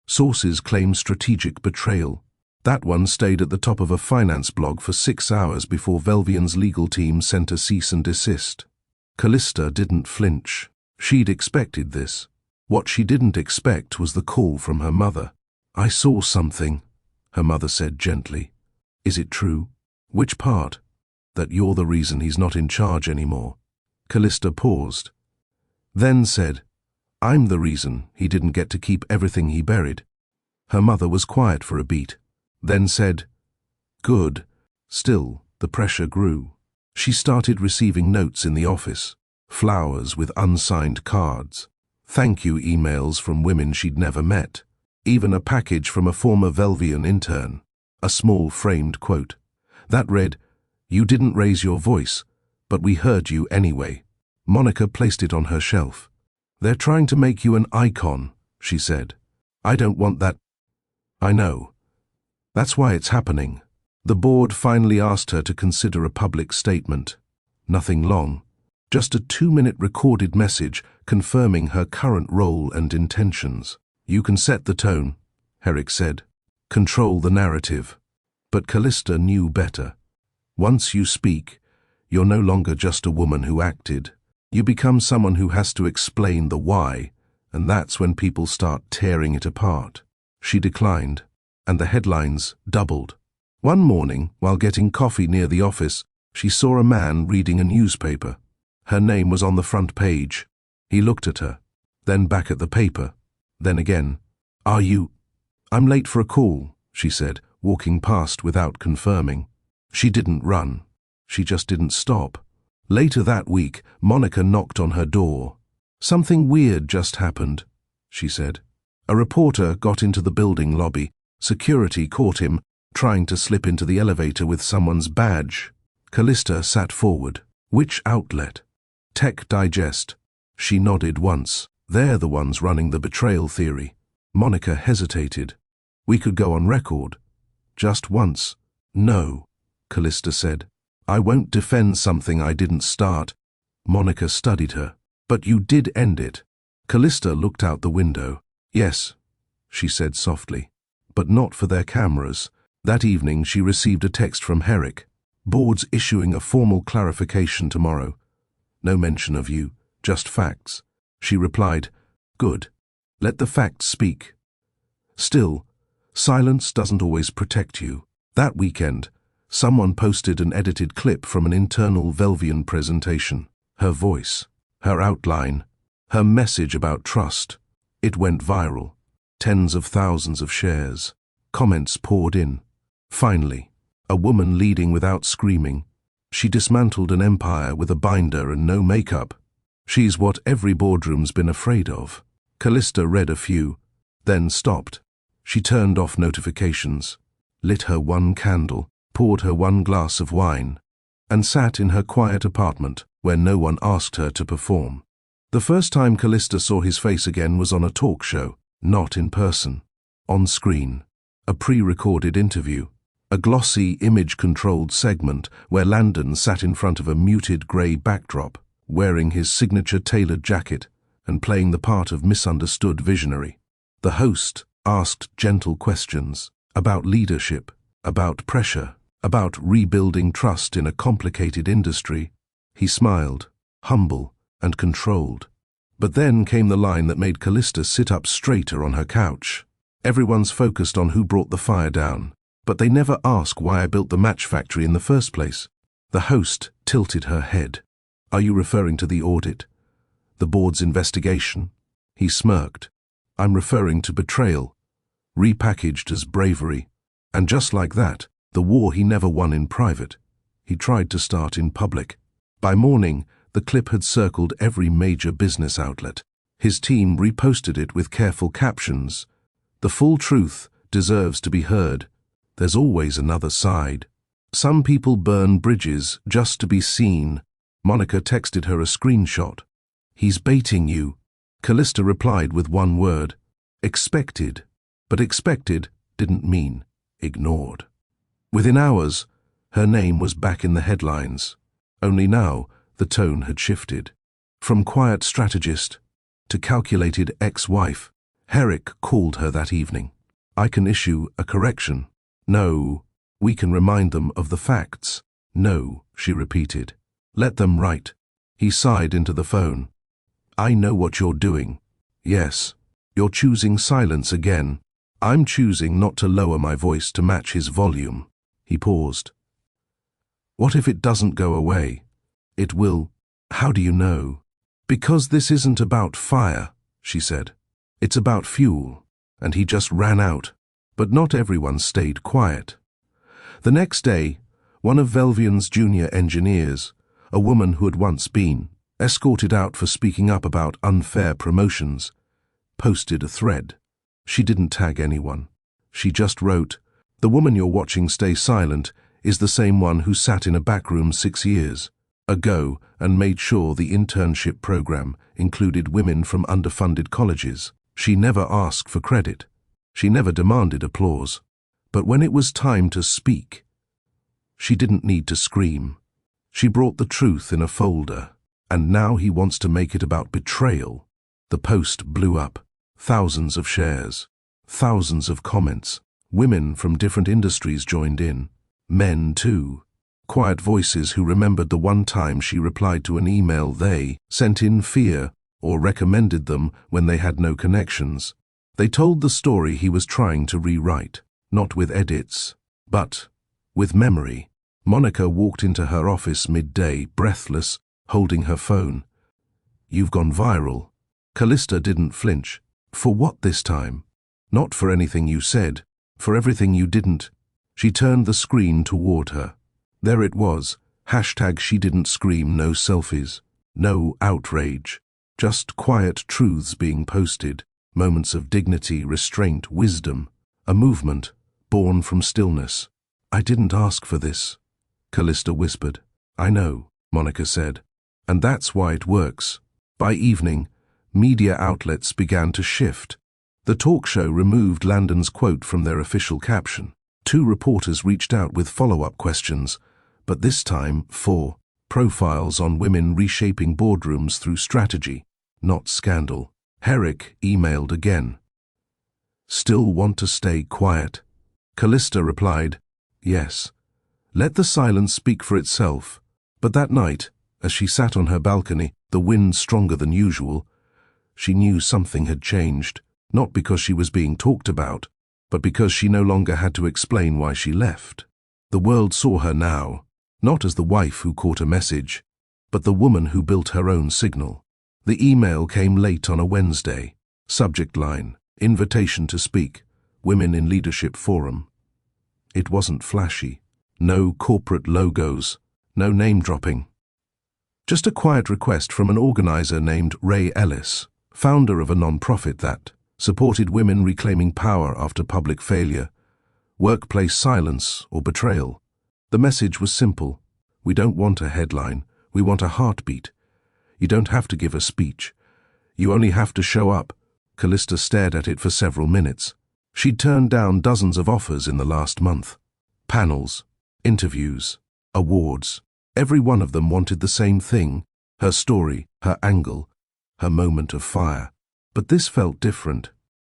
Sources claim strategic betrayal. That one stayed at the top of a finance blog for 6 hours before Velvian's legal team sent a cease and desist. Callista didn't flinch. She'd expected this. What she didn't expect was the call from her mother. "I saw something," her mother said gently. "Is it true?" "Which part?" "That you're the reason he's not in charge anymore." Callista paused, then said, "I'm the reason he didn't get to keep everything he buried." Her mother was quiet for a beat, then said, "Good." Still, the pressure grew. She started receiving notes in the office, flowers with unsigned cards, thank you emails from women she'd never met, even a package from a former Velvian intern, a small framed quote. That read, "You didn't raise your voice, but we heard you anyway." Monica placed it on her shelf. "They're trying to make you an icon," she said. "I don't want that." "I know. That's why it's happening." The board finally asked her to consider a public statement. Nothing long. Just a 2-minute recorded message confirming her current role and intentions. "You can set the tone," Herrick said. "Control the narrative." But Callista knew better. Once you speak, you're no longer just a woman who acted. You become someone who has to explain the why, and that's when people start tearing it apart. She declined, and the headlines doubled. One morning, while getting coffee near the office, she saw a man reading a newspaper. Her name was on the front page. He looked at her, then back at the paper, then again. "Are you—" "I'm late for a call," she said, walking past without confirming. She didn't run. She just didn't stop. Later that week, Monica knocked on her door. "Something weird just happened," she said. A reporter got into the building lobby. Security caught him, trying to slip into the elevator with someone's badge. Callista sat forward. "Which outlet?" "Tech Digest." She nodded once. "They're the ones running the betrayal theory." Monica hesitated. "We could go on record." "Just once." "No," Callista said. "I won't defend something I didn't start." Monica studied her. "But you did end it." Callista looked out the window. "Yes," she said softly, "but not for their cameras." That evening she received a text from Herrick. "Board's issuing a formal clarification tomorrow. No mention of you, just facts." She replied, "Good. Let the facts speak." Still, silence doesn't always protect you. That weekend, someone posted an edited clip from an internal Velvian presentation. Her voice, her outline, her message about trust. It went viral. Tens of thousands of shares. Comments poured in. Finally, a woman leading without screaming. She dismantled an empire with a binder and no makeup. She's what every boardroom's been afraid of. Callista read a few, then stopped. She turned off notifications, lit her one candle, poured her one glass of wine, and sat in her quiet apartment where no one asked her to perform. The first time Callista saw his face again was on a talk show, not in person. On screen, a pre-recorded interview, a glossy, image-controlled segment where Landon sat in front of a muted grey backdrop, wearing his signature tailored jacket and playing the part of misunderstood visionary. The host asked gentle questions about leadership, about pressure, about rebuilding trust in a complicated industry. He smiled, humble and controlled. But then came the line that made Callista sit up straighter on her couch. Everyone's focused on who brought the fire down, but they never ask why I built the match factory in the first place. The host tilted her head. Are you referring to the audit? The board's investigation? He smirked. I'm referring to betrayal, repackaged as bravery. And just like that, the war he never won in private, he tried to start in public. By morning, the clip had circled every major business outlet. His team reposted it with careful captions. The full truth deserves to be heard. There's always another side. Some people burn bridges just to be seen. Monica texted her a screenshot. He's baiting you. Callista replied with one word. Expected. But expected didn't mean ignored. Within hours, her name was back in the headlines. Only now, the tone had shifted. From quiet strategist to calculated ex-wife, Herrick called her that evening. I can issue a correction. No, we can remind them of the facts. No, she repeated. Let them write. He sighed into the phone. I know what you're doing. Yes, you're choosing silence again. I'm choosing not to lower my voice to match his volume. He paused. What if it doesn't go away? It will. How do you know? Because this isn't about fire, she said. It's about fuel. And he just ran out. But not everyone stayed quiet. The next day, one of Velvian's junior engineers, a woman who had once been escorted out for speaking up about unfair promotions, posted a thread. She didn't tag anyone. She just wrote, "The woman you're watching stay silent is the same one who sat in a back room 6 years ago and made sure the internship program included women from underfunded colleges. She never asked for credit. She never demanded applause. But when it was time to speak, she didn't need to scream. She brought the truth in a folder. And now he wants to make it about betrayal." The post blew up. Thousands of shares. Thousands of comments. Women from different industries joined in. Men too. Quiet voices who remembered the one time she replied to an email they sent in fear or recommended them when they had no connections. They told the story he was trying to rewrite, not with edits, but with memory. Monica walked into her office midday, breathless, holding her phone. You've gone viral. Callista didn't flinch. For what this time? Not for anything you said, for everything you didn't. She turned the screen toward her. There it was. Hashtag she didn't scream, no selfies. No outrage. Just quiet truths being posted. Moments of dignity, restraint, wisdom. A movement born from stillness. I didn't ask for this, Callista whispered. I know, Monica said. And that's why it works. By evening, media outlets began to shift. The talk show removed Landon's quote from their official caption. 2 reporters reached out with follow-up questions, but this time 4 profiles on women reshaping boardrooms through strategy, not scandal. Herrick emailed again. Still want to stay quiet? Callista replied, yes. Let the silence speak for itself. But that night, as she sat on her balcony, the wind stronger than usual, she knew something had changed, not because she was being talked about, but because she no longer had to explain why she left. The world saw her now, not as the wife who caught a message, but the woman who built her own signal. The email came late on a Wednesday. Subject line, invitation to speak, Women in Leadership Forum. It wasn't flashy. No corporate logos, no name-dropping. Just a quiet request from an organizer named Ray Ellis, founder of a non-profit that supported women reclaiming power after public failure, workplace silence or betrayal. The message was simple. We don't want a headline. We want a heartbeat. You don't have to give a speech. You only have to show up. Callista stared at it for several minutes. She'd turned down dozens of offers in the last month. Panels, interviews, awards. Every one of them wanted the same thing, her story, her angle, her moment of fire. But this felt different.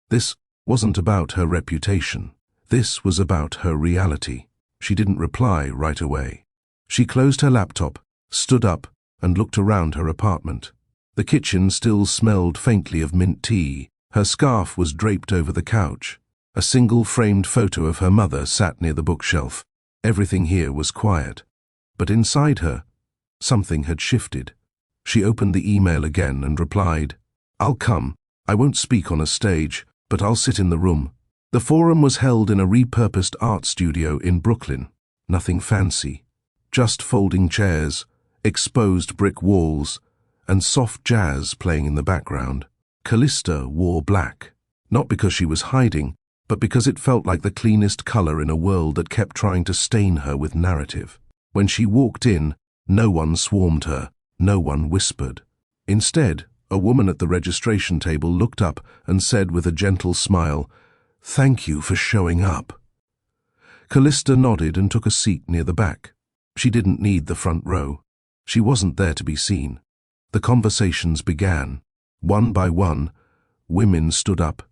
This wasn't about her reputation. This was about her reality. She didn't reply right away. She closed her laptop, stood up, and looked around her apartment. The kitchen still smelled faintly of mint tea. Her scarf was draped over the couch. A single framed photo of her mother sat near the bookshelf. Everything here was quiet. But inside her, something had shifted. She opened the email again and replied, "I'll come. I won't speak on a stage, but I'll sit in the room." The forum was held in a repurposed art studio in Brooklyn. Nothing fancy. Just folding chairs, exposed brick walls, and soft jazz playing in the background. Callista wore black, not because she was hiding, but because it felt like the cleanest color in a world that kept trying to stain her with narrative. When she walked in, no one swarmed her, no one whispered. Instead, a woman at the registration table looked up and said with a gentle smile, "Thank you for showing up." Callista nodded and took a seat near the back. She didn't need the front row. She wasn't there to be seen. The conversations began. One by one, women stood up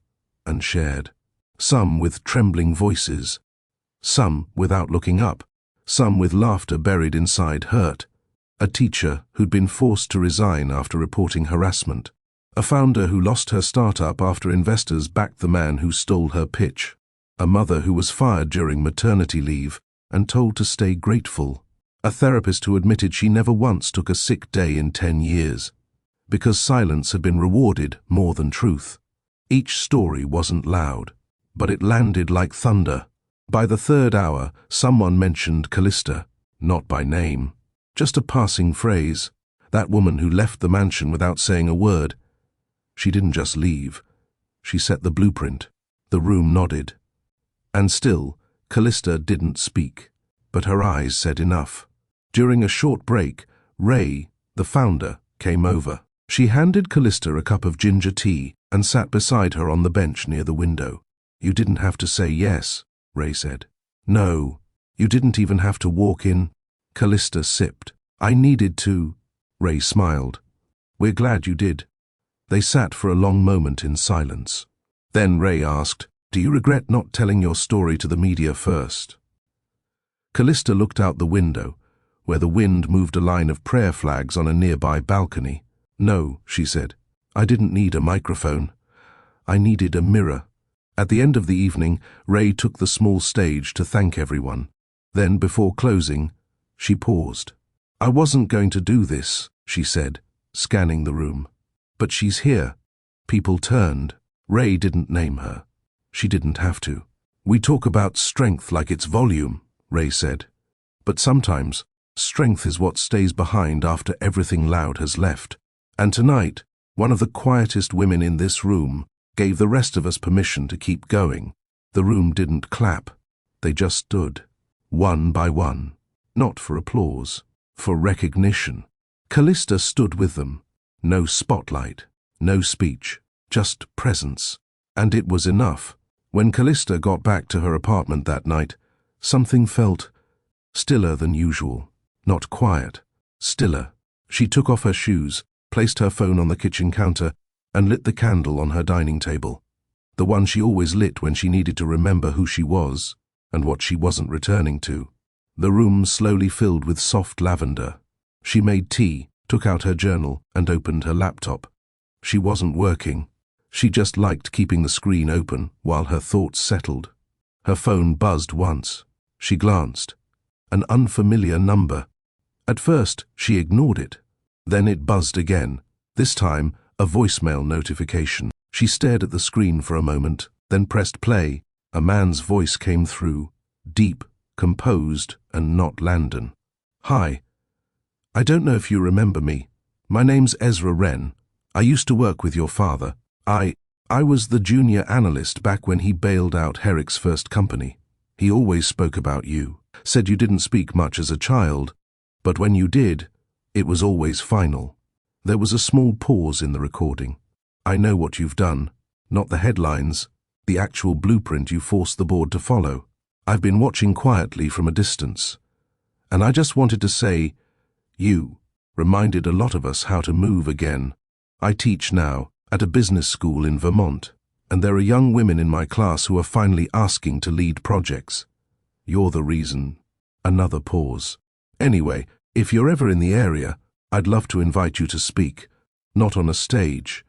and shared. Some with trembling voices, some without looking up, some with laughter buried inside hurt. A teacher who'd been forced to resign after reporting harassment. A founder who lost her startup after investors backed the man who stole her pitch. A mother who was fired during maternity leave and told to stay grateful. A therapist who admitted she never once took a sick day in 10 years. Because silence had been rewarded more than truth. Each story wasn't loud, but it landed like thunder. By the third hour, someone mentioned Callista, not by name. Just a passing phrase. That woman who left the mansion without saying a word. She didn't just leave. She set the blueprint. The room nodded. And still, Callista didn't speak, but her eyes said enough. During a short break, Ray, the founder, came over. She handed Callista a cup of ginger tea and sat beside her on the bench near the window. "You didn't have to say yes," Ray said. "No, you didn't even have to walk in." Callista sipped. "I needed to." Ray smiled. "We're glad you did." They sat for a long moment in silence. Then Ray asked, "Do you regret not telling your story to the media first?" Callista looked out the window, where the wind moved a line of prayer flags on a nearby balcony. "No," she said. "I didn't need a microphone. I needed a mirror." At the end of the evening, Ray took the small stage to thank everyone. Then, before closing, she paused. "I wasn't going to do this," she said, scanning the room. "But she's here." People turned. Ray didn't name her. She didn't have to. "We talk about strength like it's volume," Ray said. "But sometimes, strength is what stays behind after everything loud has left. And tonight, one of the quietest women in this room gave the rest of us permission to keep going." The room didn't clap. They just stood, one by one. Not for applause, for recognition. Callista stood with them. No spotlight, no speech, just presence. And it was enough. When Callista got back to her apartment that night, something felt stiller than usual. Not quiet, stiller. She took off her shoes, placed her phone on the kitchen counter, and lit the candle on her dining table. The one she always lit when she needed to remember who she was and what she wasn't returning to. The room slowly filled with soft lavender. She made tea, took out her journal, and opened her laptop. She wasn't working. She just liked keeping the screen open while her thoughts settled. Her phone buzzed once. She glanced. An unfamiliar number. At first, she ignored it. Then it buzzed again, this time a voicemail notification. She stared at the screen for a moment, then pressed play. A man's voice came through, deep, composed, and not Landon. "Hi. I don't know if you remember me. My name's Ezra Wren. I used to work with your father. I was the junior analyst back when he bailed out Herrick's first company. He always spoke about you, said you didn't speak much as a child, but when you did, it was always final." There was a small pause in the recording. "I know what you've done, not the headlines, the actual blueprint you forced the board to follow. I've been watching quietly from a distance, and I just wanted to say, you reminded a lot of us how to move again. I teach now at a business school in Vermont, and there are young women in my class who are finally asking to lead projects. You're the reason Another pause. Anyway, if you're ever in the area, I'd love to invite you to speak. Not on a stage.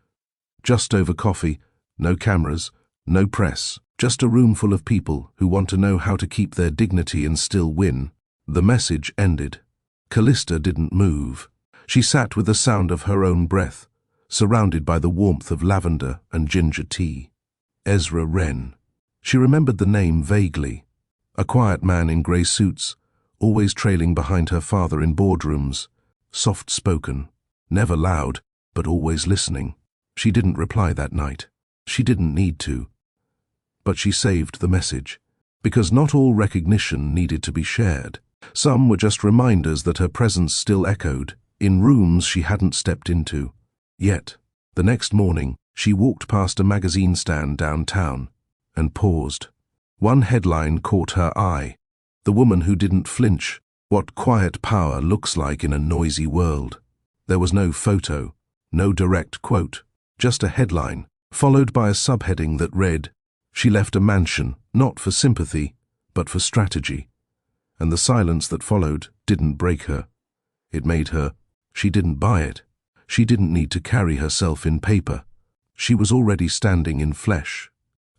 Just over coffee, no cameras, no press, just a room full of people who want to know how to keep their dignity and still win. The message ended. Callista didn't move. She sat with the sound of her own breath, surrounded by the warmth of lavender and ginger tea. Ezra Wren. She remembered the name vaguely. A quiet man in grey suits, always trailing behind her father in boardrooms, soft-spoken, never loud, but always listening. She didn't reply that night. She didn't need to. But she saved the message, because not all recognition needed to be shared. Some were just reminders that her presence still echoed, in rooms she hadn't stepped into. Yet, the next morning, she walked past a magazine stand downtown and paused. One headline caught her eye. The woman who didn't flinch. What quiet power looks like in a noisy world. There was no photo, no direct quote, just a headline, followed by a subheading that read, "She left a mansion, not for sympathy, but for strategy." And the silence that followed didn't break her. It made her. She didn't buy it. She didn't need to carry herself in paper. She was already standing in flesh.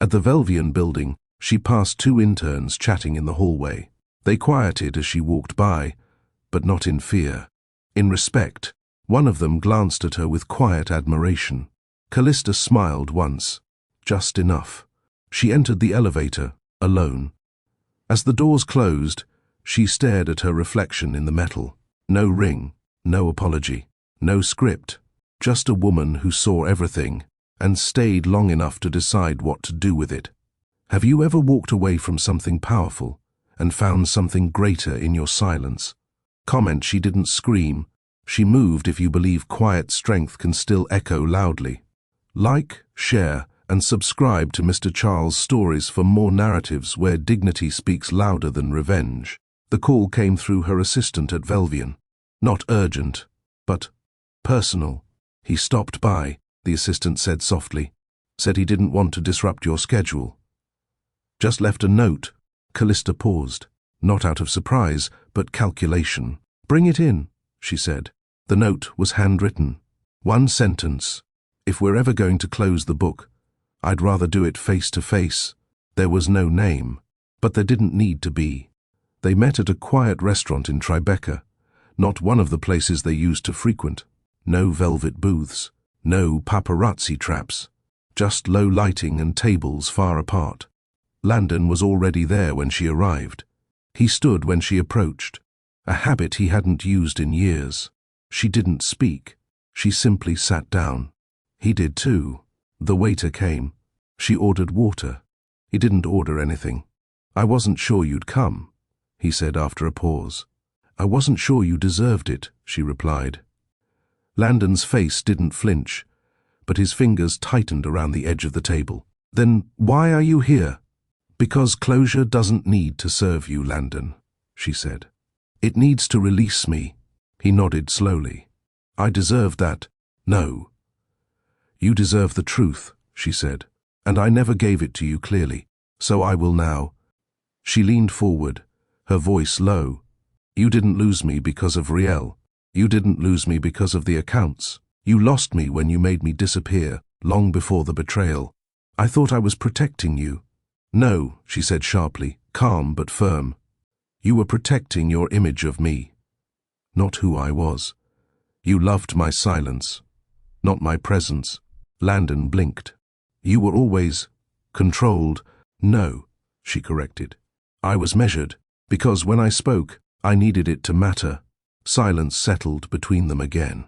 At the Velvian building, she passed two interns chatting in the hallway. They quieted as she walked by, but not in fear. In respect, one of them glanced at her with quiet admiration. Callista smiled once, just enough. She entered the elevator, alone. As the doors closed, she stared at her reflection in the metal. No ring, no apology, no script, just a woman who saw everything and stayed long enough to decide what to do with it. Have you ever walked away from something powerful and found something greater in your silence? Comment she didn't scream. She moved if you believe quiet strength can still echo loudly. Like, share, and subscribe to Mr. Charles' Stories for more narratives where dignity speaks louder than revenge. The call came through her assistant at Velvian. Not urgent, but personal. He stopped by, the assistant said softly. Said he didn't want to disrupt your schedule. Just left a note. Callista paused, not out of surprise, but calculation. Bring it in, she said. The note was handwritten. One sentence. If we're ever going to close the book, I'd rather do it face to face. There was no name, but there didn't need to be. They met at a quiet restaurant in Tribeca, not one of the places they used to frequent. No velvet booths, no paparazzi traps, just low lighting and tables far apart. Landon was already there when she arrived. He stood when she approached, a habit he hadn't used in years. She didn't speak. She simply sat down. He did too. The waiter came. She ordered water. He didn't order anything. I wasn't sure you'd come, he said after a pause. I wasn't sure you deserved it, she replied. Landon's face didn't flinch, but his fingers tightened around the edge of the table. Then why are you here? Because closure doesn't need to serve you, Landon, she said. It needs to release me. He nodded slowly. I deserve that. No. You deserve the truth, she said, and I never gave it to you clearly, so I will now. She leaned forward, her voice low. You didn't lose me because of Riel. You didn't lose me because of the accounts. You lost me when you made me disappear, long before the betrayal. I thought I was protecting you. No, she said sharply, calm but firm. You were protecting your image of me, not who I was. You loved my silence, not my presence. Landon blinked. You were always controlled. No, she corrected. I was measured, because when I spoke, I needed it to matter. Silence settled between them again.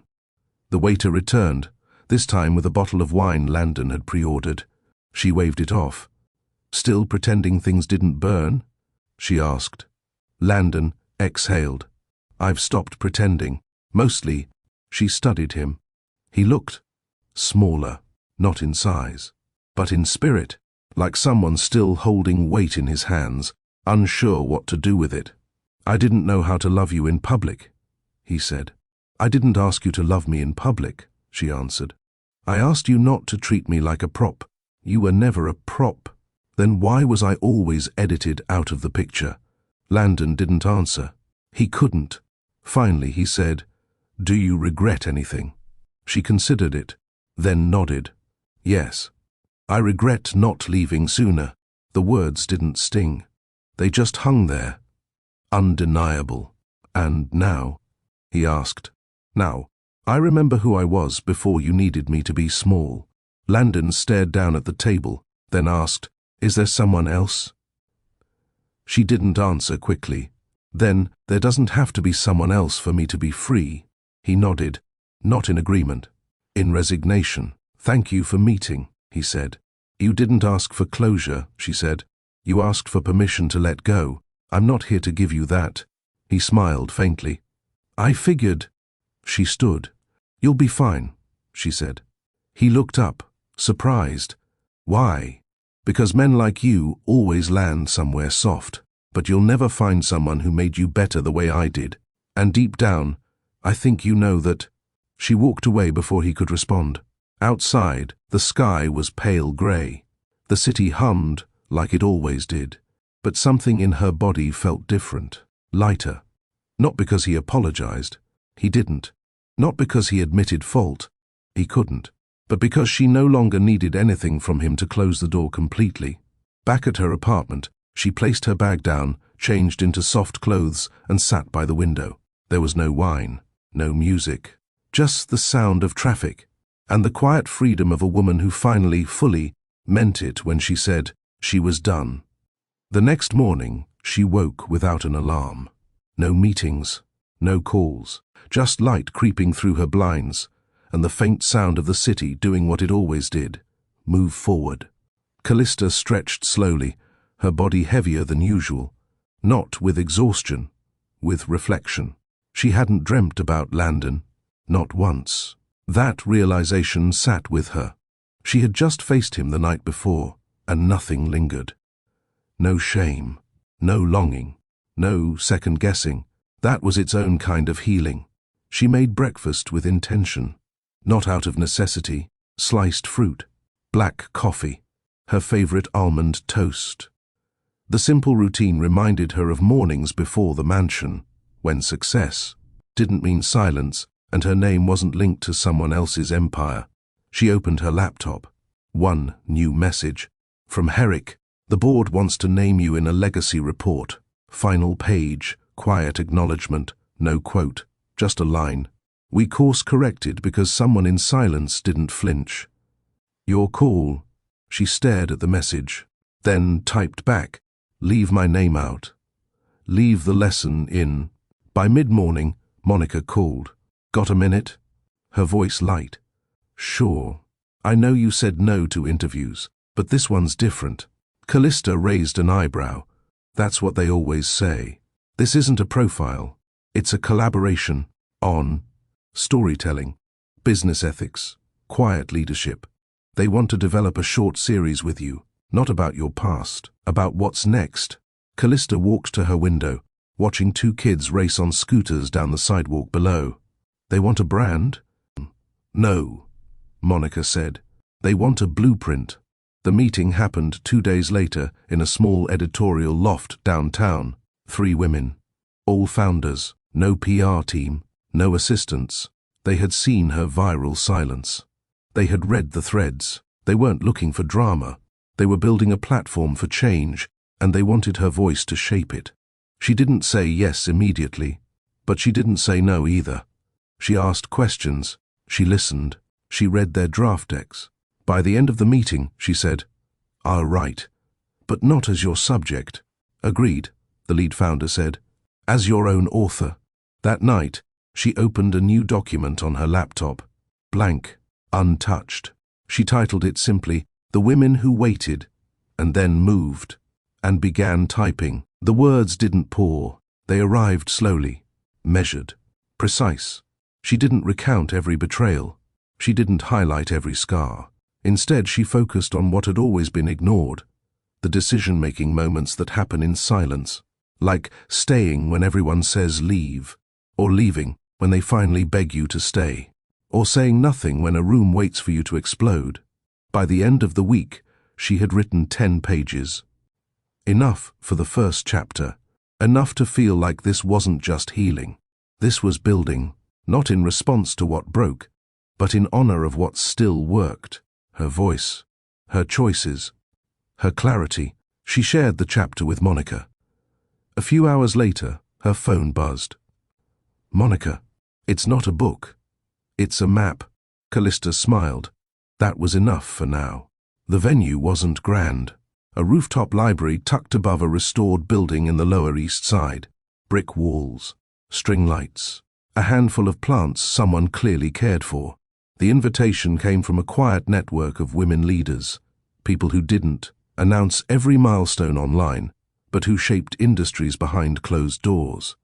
The waiter returned, this time with a bottle of wine Landon had pre-ordered. She waved it off. Still pretending things didn't burn? She asked. Landon exhaled. I've stopped pretending. Mostly, she studied him. He looked smaller, not in size, but in spirit, like someone still holding weight in his hands, unsure what to do with it. I didn't know how to love you in public, he said. I didn't ask you to love me in public, she answered. I asked you not to treat me like a prop. You were never a prop. Then why was I always edited out of the picture? Landon didn't answer. He couldn't. Finally, he said, "Do you regret anything?" She considered it, then nodded. "Yes. I regret not leaving sooner." The words didn't sting. They just hung there, undeniable. "And now?" he asked. "Now, I remember who I was before you needed me to be small." Landon stared down at the table, then asked, "Is there someone else?" She didn't answer quickly. "Then, there doesn't have to be someone else for me to be free." He nodded, not in agreement, in resignation. "Thank you for meeting," he said. "You didn't ask for closure," she said. "You asked for permission to let go. I'm not here to give you that." He smiled faintly. "I figured." She stood. "You'll be fine," she said. He looked up, surprised. "Why?" "Because men like you always land somewhere soft, but you'll never find someone who made you better the way I did. And deep down, I think you know that." She walked away before he could respond. Outside, the sky was pale grey. The city hummed like it always did, but something in her body felt different, lighter. Not because he apologized. He didn't. Not because he admitted fault. He couldn't. But because she no longer needed anything from him to close the door completely. Back at her apartment, she placed her bag down, changed into soft clothes, and sat by the window. There was no wine, no music, just the sound of traffic, and the quiet freedom of a woman who finally, fully, meant it when she said she was done. The next morning, she woke without an alarm. No meetings, no calls, just light creeping through her blinds, and the faint sound of the city doing what it always did, move forward. Callista stretched slowly, her body heavier than usual, not with exhaustion, with reflection. She hadn't dreamt about Landon, not once. That realization sat with her. She had just faced him the night before, and nothing lingered. No shame, no longing, no second-guessing. That was its own kind of healing. She made breakfast with intention. Not out of necessity, sliced fruit, black coffee, her favorite almond toast. The simple routine reminded her of mornings before the mansion, when success didn't mean silence and her name wasn't linked to someone else's empire. She opened her laptop. One new message. From Herrick, "The board wants to name you in a legacy report." Final page, quiet acknowledgement, no quote, just a line. "We course-corrected because someone in silence didn't flinch." "Your call." She stared at the message, then typed back, "Leave my name out. Leave the lesson in." By mid-morning, Monica called. "Got a minute?" Her voice light. "Sure. I know you said no to interviews, but this one's different." Callista raised an eyebrow. "That's what they always say. This isn't a profile. It's a collaboration on storytelling, business ethics, quiet leadership. They want to develop a short series with you, not about your past, about what's next." Callista walked to her window, watching two kids race on scooters down the sidewalk below. "They want a brand?" "No," Monica said. "They want a blueprint." The meeting happened 2 days later in a small editorial loft downtown. 3 women, all founders, no PR team, no assistants. They had seen her viral silence. They had read the threads. They weren't looking for drama. They were building a platform for change, and they wanted her voice to shape it. She didn't say yes immediately, but she didn't say no either. She asked questions. She listened. She read their draft decks. By the end of the meeting, she said, "I'll write, but not as your subject." "Agreed," the lead founder said. "As your own author." That night, she opened a new document on her laptop, blank, untouched. She titled it simply, "The Women Who Waited," and then moved, and began typing. The words didn't pour. They arrived slowly, measured, precise. She didn't recount every betrayal. She didn't highlight every scar. Instead, she focused on what had always been ignored, the decision-making moments that happen in silence, like staying when everyone says leave, or leaving when they finally beg you to stay, or saying nothing when a room waits for you to explode. By the end of the week, she had written 10 pages. Enough for the first chapter. Enough to feel like this wasn't just healing. This was building, not in response to what broke, but in honor of what still worked. Her voice, her choices, her clarity. She shared the chapter with Monica. A few hours later, her phone buzzed. "Monica, it's not a book. It's a map." Callista smiled. That was enough for now. The venue wasn't grand. A rooftop library tucked above a restored building in the Lower East Side. Brick walls, string lights, a handful of plants someone clearly cared for. The invitation came from a quiet network of women leaders, people who didn't announce every milestone online, but who shaped industries behind closed doors.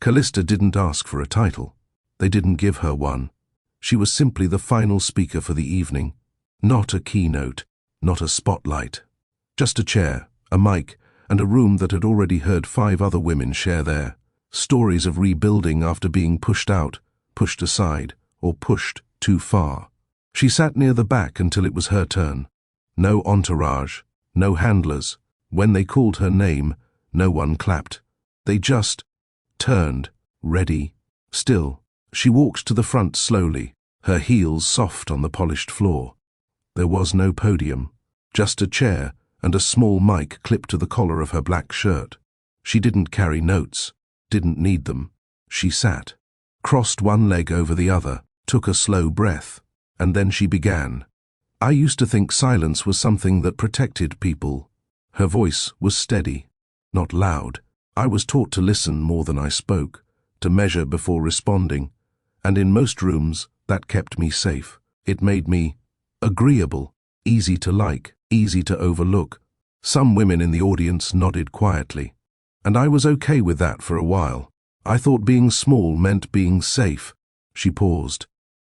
Callista didn't ask for a title. They didn't give her one. She was simply the final speaker for the evening. Not a keynote, not a spotlight. Just a chair, a mic, and a room that had already heard 5 other women share their stories of rebuilding after being pushed out, pushed aside, or pushed too far. She sat near the back until it was her turn. No entourage, no handlers. When they called her name, no one clapped. They just turned, ready, still. She walked to the front slowly, her heels soft on the polished floor. There was no podium, just a chair and a small mic clipped to the collar of her black shirt. She didn't carry notes, didn't need them. She sat, crossed one leg over the other, took a slow breath, and then she began. "I used to think silence was something that protected people." Her voice was steady, not loud. "I was taught to listen more than I spoke, to measure before responding, and in most rooms that kept me safe. It made me agreeable, easy to like, easy to overlook." Some women in the audience nodded quietly, and I was okay with that for a while. I thought being small meant being safe. She paused.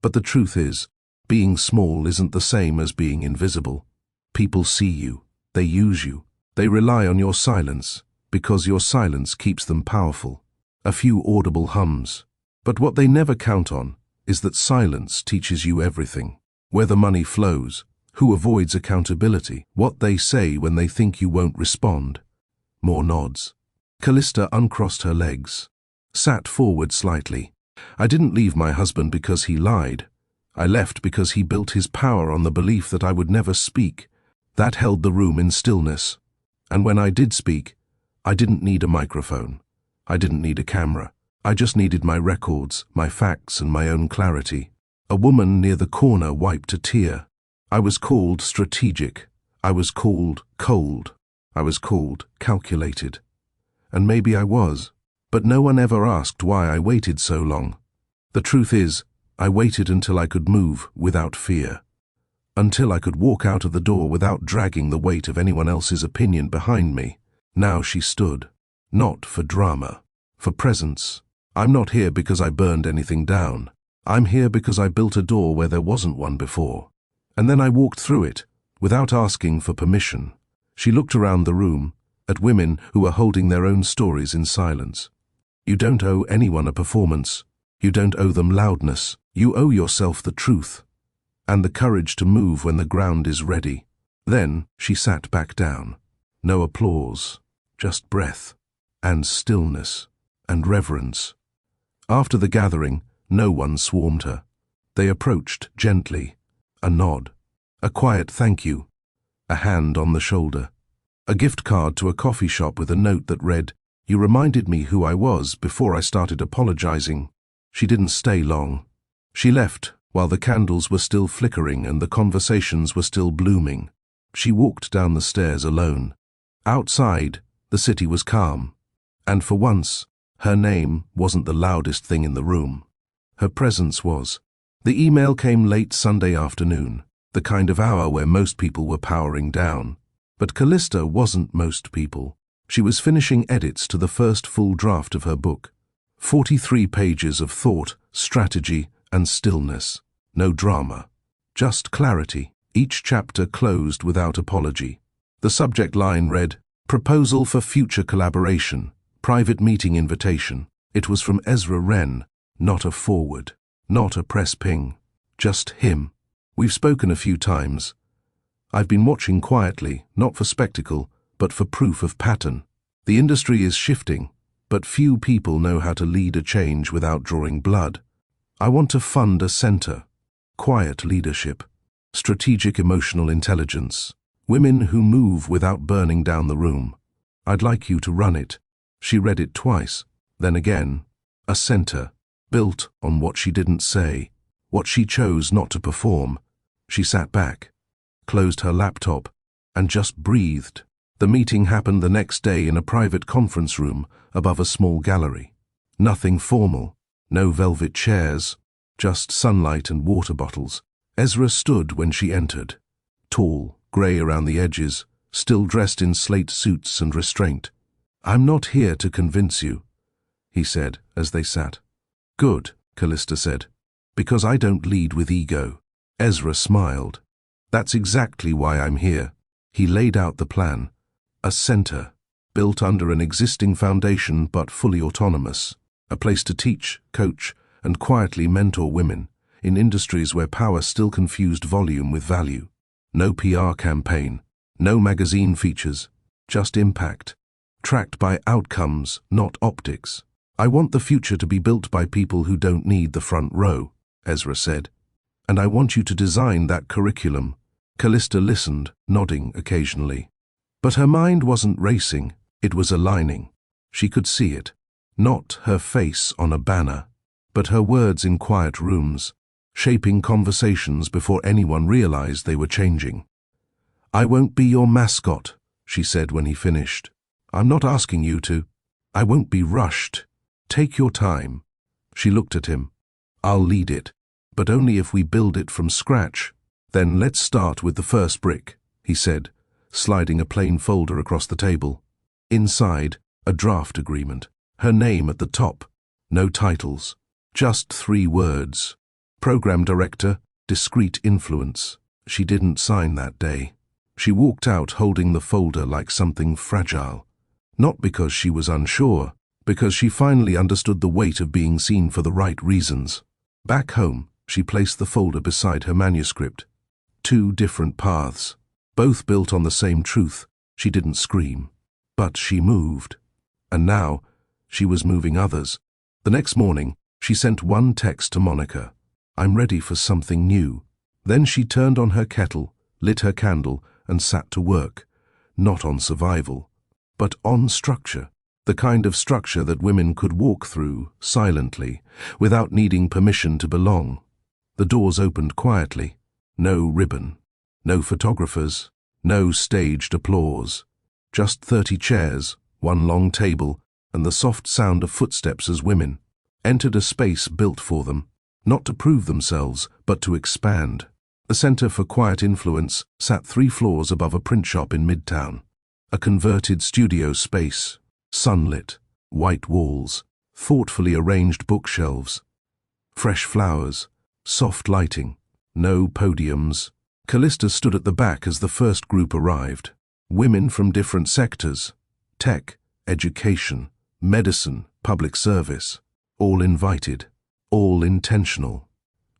But the truth is, being small isn't the same as being invisible. People see you, they use you, they rely on your silence, because your silence keeps them powerful. A few audible hums. But what they never count on is that silence teaches you everything. Where the money flows, who avoids accountability, what they say when they think you won't respond. More nods. Callista uncrossed her legs, sat forward slightly. "I didn't leave my husband because he lied. I left because he built his power on the belief that I would never speak. That held the room in stillness. And when I did speak, I didn't need a microphone. I didn't need a camera. I just needed my records, my facts, and my own clarity." A woman near the corner wiped a tear. "I was called strategic. I was called cold. I was called calculated. And maybe I was. But no one ever asked why I waited so long. The truth is, I waited until I could move without fear. Until I could walk out of the door without dragging the weight of anyone else's opinion behind me." Now she stood. "Not for drama, for presence. I'm not here because I burned anything down. I'm here because I built a door where there wasn't one before. And then I walked through it, without asking for permission." She looked around the room, at women who were holding their own stories in silence. "You don't owe anyone a performance. You don't owe them loudness. You owe yourself the truth, and the courage to move when the ground is ready." Then she sat back down. No applause, just breath, and stillness, and reverence. After the gathering, no one swarmed her. They approached gently, a nod, a quiet thank you, a hand on the shoulder, a gift card to a coffee shop with a note that read, "You reminded me who I was before I started apologizing." She didn't stay long. She left while the candles were still flickering and the conversations were still blooming. She walked down the stairs alone. Outside, the city was calm, and for once, her name wasn't the loudest thing in the room. Her presence was. The email came late Sunday afternoon, the kind of hour where most people were powering down. But Callista wasn't most people. She was finishing edits to the first full draft of her book. 43 pages of thought, strategy, and stillness. No drama. Just clarity. Each chapter closed without apology. The subject line read, "Proposal for future collaboration. Private meeting invitation." It was from Ezra Wren, not a forward, not a press ping. Just him. "We've spoken a few times. I've been watching quietly, not for spectacle, but for proof of pattern. The industry is shifting, but few people know how to lead a change without drawing blood. I want to fund a center. Quiet leadership. Strategic emotional intelligence. Women who move without burning down the room. I'd like you to run it. She read it twice, then again. A center, built on what she didn't say, what she chose not to perform. She sat back, closed her laptop, and just breathed. The meeting happened the next day in a private conference room above a small gallery. Nothing formal, no velvet chairs, just sunlight and water bottles. Ezra stood when she entered, tall, grey around the edges, still dressed in slate suits and restraint. "I'm not here to convince you," he said as they sat. "Good," Callista said, "because I don't lead with ego." Ezra smiled. "That's exactly why I'm here." He laid out the plan. A center, built under an existing foundation but fully autonomous. A place to teach, coach, and quietly mentor women in industries where power still confused volume with value. No PR campaign, no magazine features, just impact, tracked by outcomes, not optics. "I want the future to be built by people who don't need the front row," Ezra said. "And I want you to design that curriculum." Callista listened, nodding occasionally. But her mind wasn't racing, it was aligning. She could see it. Not her face on a banner, but her words in quiet rooms, shaping conversations before anyone realized they were changing. "I won't be your mascot," she said when he finished. "I'm not asking you to. I won't be rushed. Take your time." She looked at him. "I'll lead it, but only if we build it from scratch." "Then let's start with the first brick," he said, sliding a plain folder across the table. Inside, a draft agreement. Her name at the top. No titles. Just 3 words. Program Director, Discreet Influence. She didn't sign that day. She walked out holding the folder like something fragile. Not because she was unsure, because she finally understood the weight of being seen for the right reasons. Back home, she placed the folder beside her manuscript. 2 different paths, both built on the same truth. She didn't scream, but she moved. And now, she was moving others. The next morning, she sent one text to Monica. "I'm ready for something new." Then she turned on her kettle, lit her candle, and sat to work. Not on survival, but on structure. The kind of structure that women could walk through, silently, without needing permission to belong. The doors opened quietly. No ribbon, no photographers, no staged applause. Just 30 chairs, 1 long table, and the soft sound of footsteps as women entered a space built for them, not to prove themselves, but to expand. The Center for Quiet Influence sat 3 floors above a print shop in Midtown. A converted studio space, sunlit, white walls, thoughtfully arranged bookshelves, fresh flowers, soft lighting, no podiums. Callista stood at the back as the first group arrived. Women from different sectors, tech, education, medicine, public service, all invited, all intentional.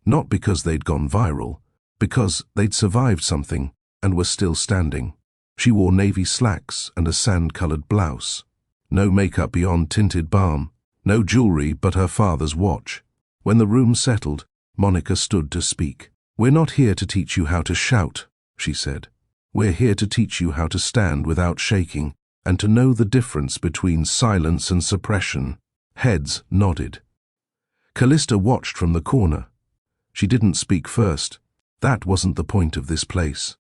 Not because they'd gone viral, because they'd survived something and were still standing. She wore navy slacks and a sand-colored blouse. No makeup beyond tinted balm, no jewelry but her father's watch. When the room settled, Monica stood to speak. "We're not here to teach you how to shout," she said. "We're here to teach you how to stand without shaking and to know the difference between silence and suppression." Heads nodded. Callista watched from the corner. She didn't speak first. That wasn't the point of this place.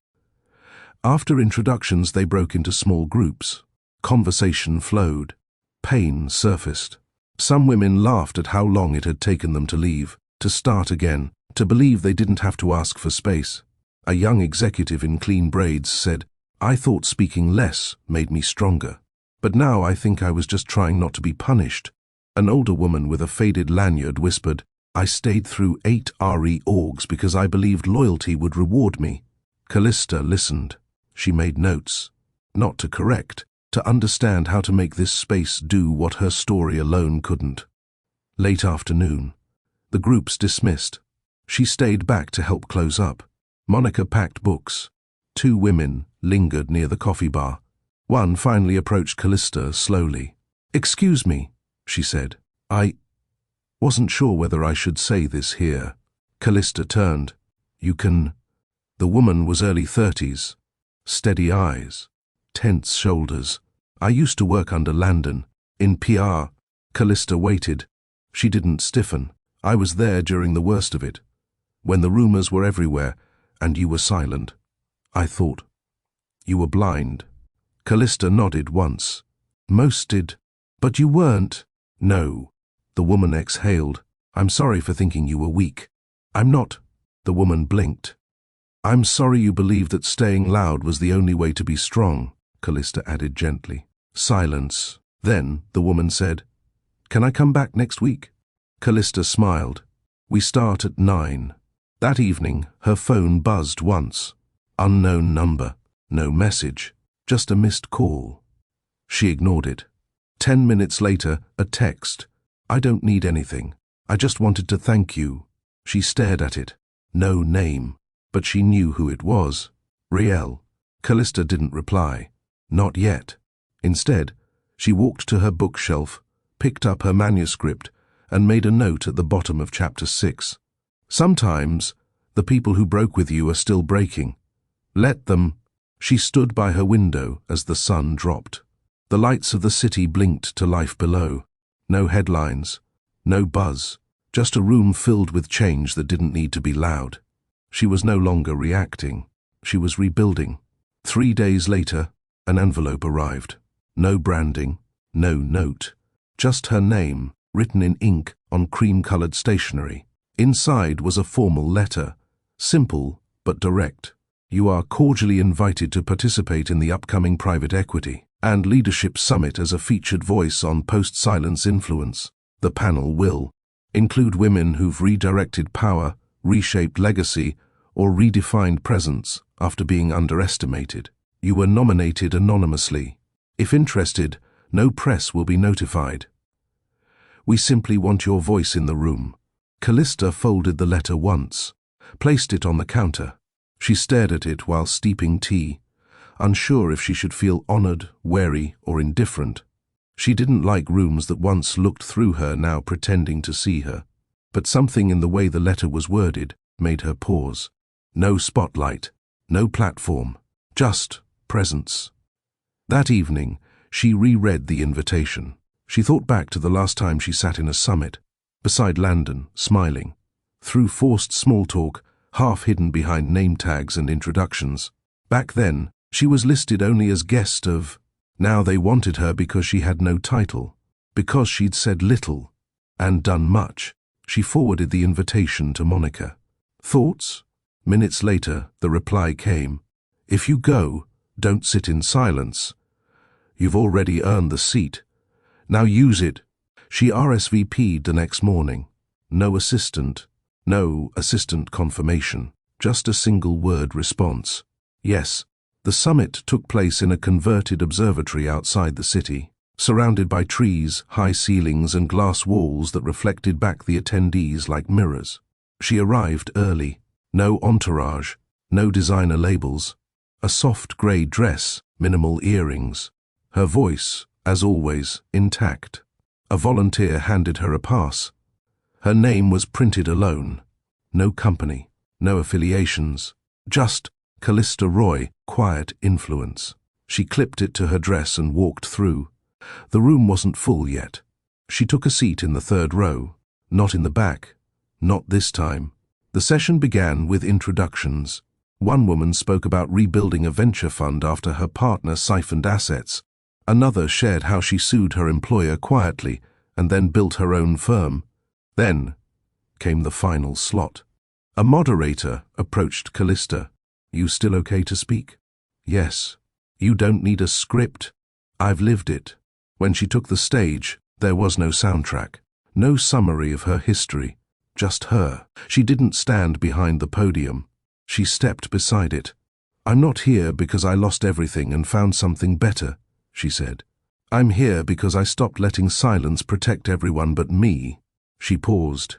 After introductions, they broke into small groups. Conversation flowed. Pain surfaced. Some women laughed at how long it had taken them to leave, to start again, to believe they didn't have to ask for space. A young executive in clean braids said, "I thought speaking less made me stronger, but now I think I was just trying not to be punished." An older woman with a faded lanyard whispered, "I stayed through 8 RE orgs because I believed loyalty would reward me." Callista listened. She made notes, not to correct, to understand how to make this space do what her story alone couldn't. Late afternoon. The groups dismissed. She stayed back to help close up. Monica packed books. 2 women lingered near the coffee bar. One finally approached Callista slowly. "Excuse me," she said. I wasn't sure whether I should say this here. Callista turned. You can... The woman was early 30s. Steady eyes. Tense shoulders. I used to work under Landon. In PR. Callista waited. She didn't stiffen. I was there during the worst of it. When the rumors were everywhere, and you were silent. I thought. You were blind. Callista nodded once. Most did. But you weren't. No. The woman exhaled. I'm sorry for thinking you were weak. I'm not. The woman blinked. I'm sorry you believed that staying loud was the only way to be strong, Callista added gently. Silence. Then the woman said, Can I come back next week? Callista smiled. We start at 9. That evening, her phone buzzed once. Unknown number. No message. Just a missed call. She ignored it. 10 minutes later, a text. I don't need anything. I just wanted to thank you. She stared at it. No name. But she knew who it was. Riel. Callista didn't reply. Not yet. Instead, she walked to her bookshelf, picked up her manuscript, and made a note at the bottom of chapter 6. Sometimes, the people who broke with you are still breaking. Let them. She stood by her window as the sun dropped. The lights of the city blinked to life below. No headlines, no buzz, just a room filled with change that didn't need to be loud. She was no longer reacting. She was rebuilding. 3 days later, an envelope arrived. No branding, no note. Just her name, written in ink on cream-colored stationery. Inside was a formal letter, simple but direct. You are cordially invited to participate in the upcoming private equity and leadership summit as a featured voice on post-silence influence. The panel will include women who've redirected power, reshaped legacy, or redefined presence after being underestimated. You were nominated anonymously. If interested, no press will be notified. We simply want your voice in the room. Callista folded the letter once, placed it on the counter. She stared at it while steeping tea, unsure if she should feel honored, wary, or indifferent. She didn't like rooms that once looked through her now pretending to see her. But something in the way the letter was worded made her pause. No spotlight, no platform, just presence. That evening, she reread the invitation. She thought back to the last time she sat in a summit, beside Landon, smiling, through forced small talk, half hidden behind name tags and introductions. Back then, she was listed only as guest of. Now they wanted her because she had no title, because she'd said little and done much. She forwarded the invitation to Monica. Thoughts? Minutes later, the reply came. If you go, don't sit in silence. You've already earned the seat. Now use it. She RSVP'd the next morning. No assistant confirmation, just a single word response. Yes. The summit took place in a converted observatory outside the city, surrounded by trees, high ceilings, and glass walls that reflected back the attendees like mirrors. She arrived early. No entourage, no designer labels. A soft grey dress, minimal earrings. Her voice, as always, intact. A volunteer handed her a pass. Her name was printed alone. No company, no affiliations. Just Callista Roy, quiet influence. She clipped it to her dress and walked through. The room wasn't full yet. She took a seat in the third row. Not in the back. Not this time. The session began with introductions. One woman spoke about rebuilding a venture fund after her partner siphoned assets. Another shared how she sued her employer quietly and then built her own firm. Then came the final slot. A moderator approached Callista. You still okay to speak? Yes. You don't need a script. I've lived it. When she took the stage, there was no soundtrack, no summary of her history, just her. She didn't stand behind the podium. She stepped beside it. I'm not here because I lost everything and found something better, she said. I'm here because I stopped letting silence protect everyone but me. She paused.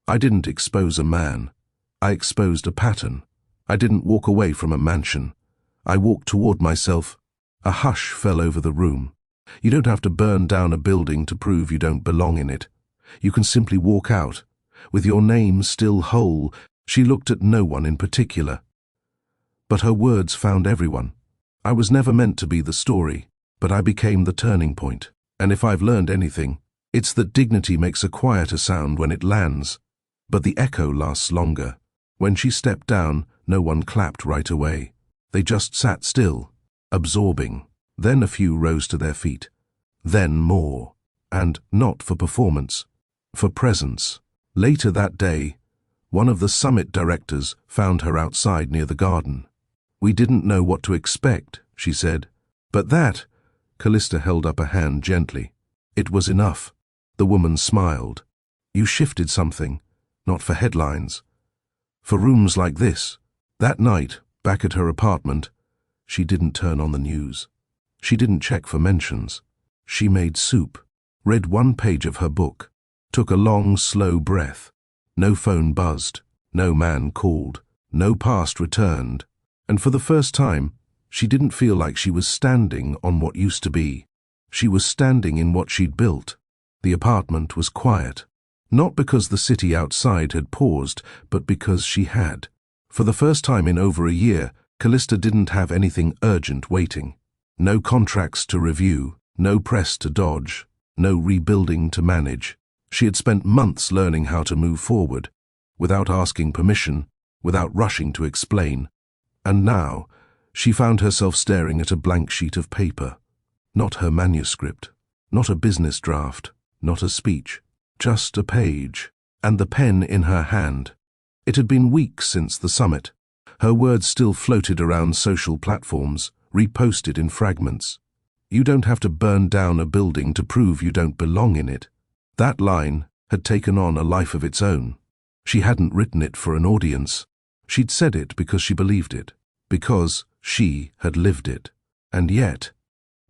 I didn't expose a man. I exposed a pattern. I didn't walk away from a mansion. I walked toward myself. A hush fell over the room. You don't have to burn down a building to prove you don't belong in it. You can simply walk out, with your name still whole. She looked at no one in particular. But her words found everyone. I was never meant to be the story, but I became the turning point. And if I've learned anything, it's that dignity makes a quieter sound when it lands, but the echo lasts longer. When she stepped down, no one clapped right away. They just sat still, absorbing. Then a few rose to their feet. Then more. And not for performance, for presence. Later that day, one of the summit directors found her outside near the garden. "We didn't know what to expect," she said. "But that," Callista held up a hand gently. "It was enough." The woman smiled. "You shifted something, not for headlines. For rooms like this." That night, back at her apartment, she didn't turn on the news. She didn't check for mentions. She made soup, read one page of her book, took a long, slow breath. No phone buzzed, no man called, no past returned. And for the first time, she didn't feel like she was standing on what used to be. She was standing in what she'd built. The apartment was quiet, not because the city outside had paused, but because she had. For the first time in over a year, Callista didn't have anything urgent waiting. No contracts to review, no press to dodge, no rebuilding to manage. She had spent months learning how to move forward, without asking permission, without rushing to explain. And now, she found herself staring at a blank sheet of paper. Not her manuscript, not a business draft, not a speech, just a page, and the pen in her hand. It had been weeks since the summit. Her words still floated around social platforms, reposted in fragments. "You don't have to burn down a building to prove you don't belong in it." That line had taken on a life of its own. She hadn't written it for an audience. She'd said it because she believed it, because she had lived it. And yet,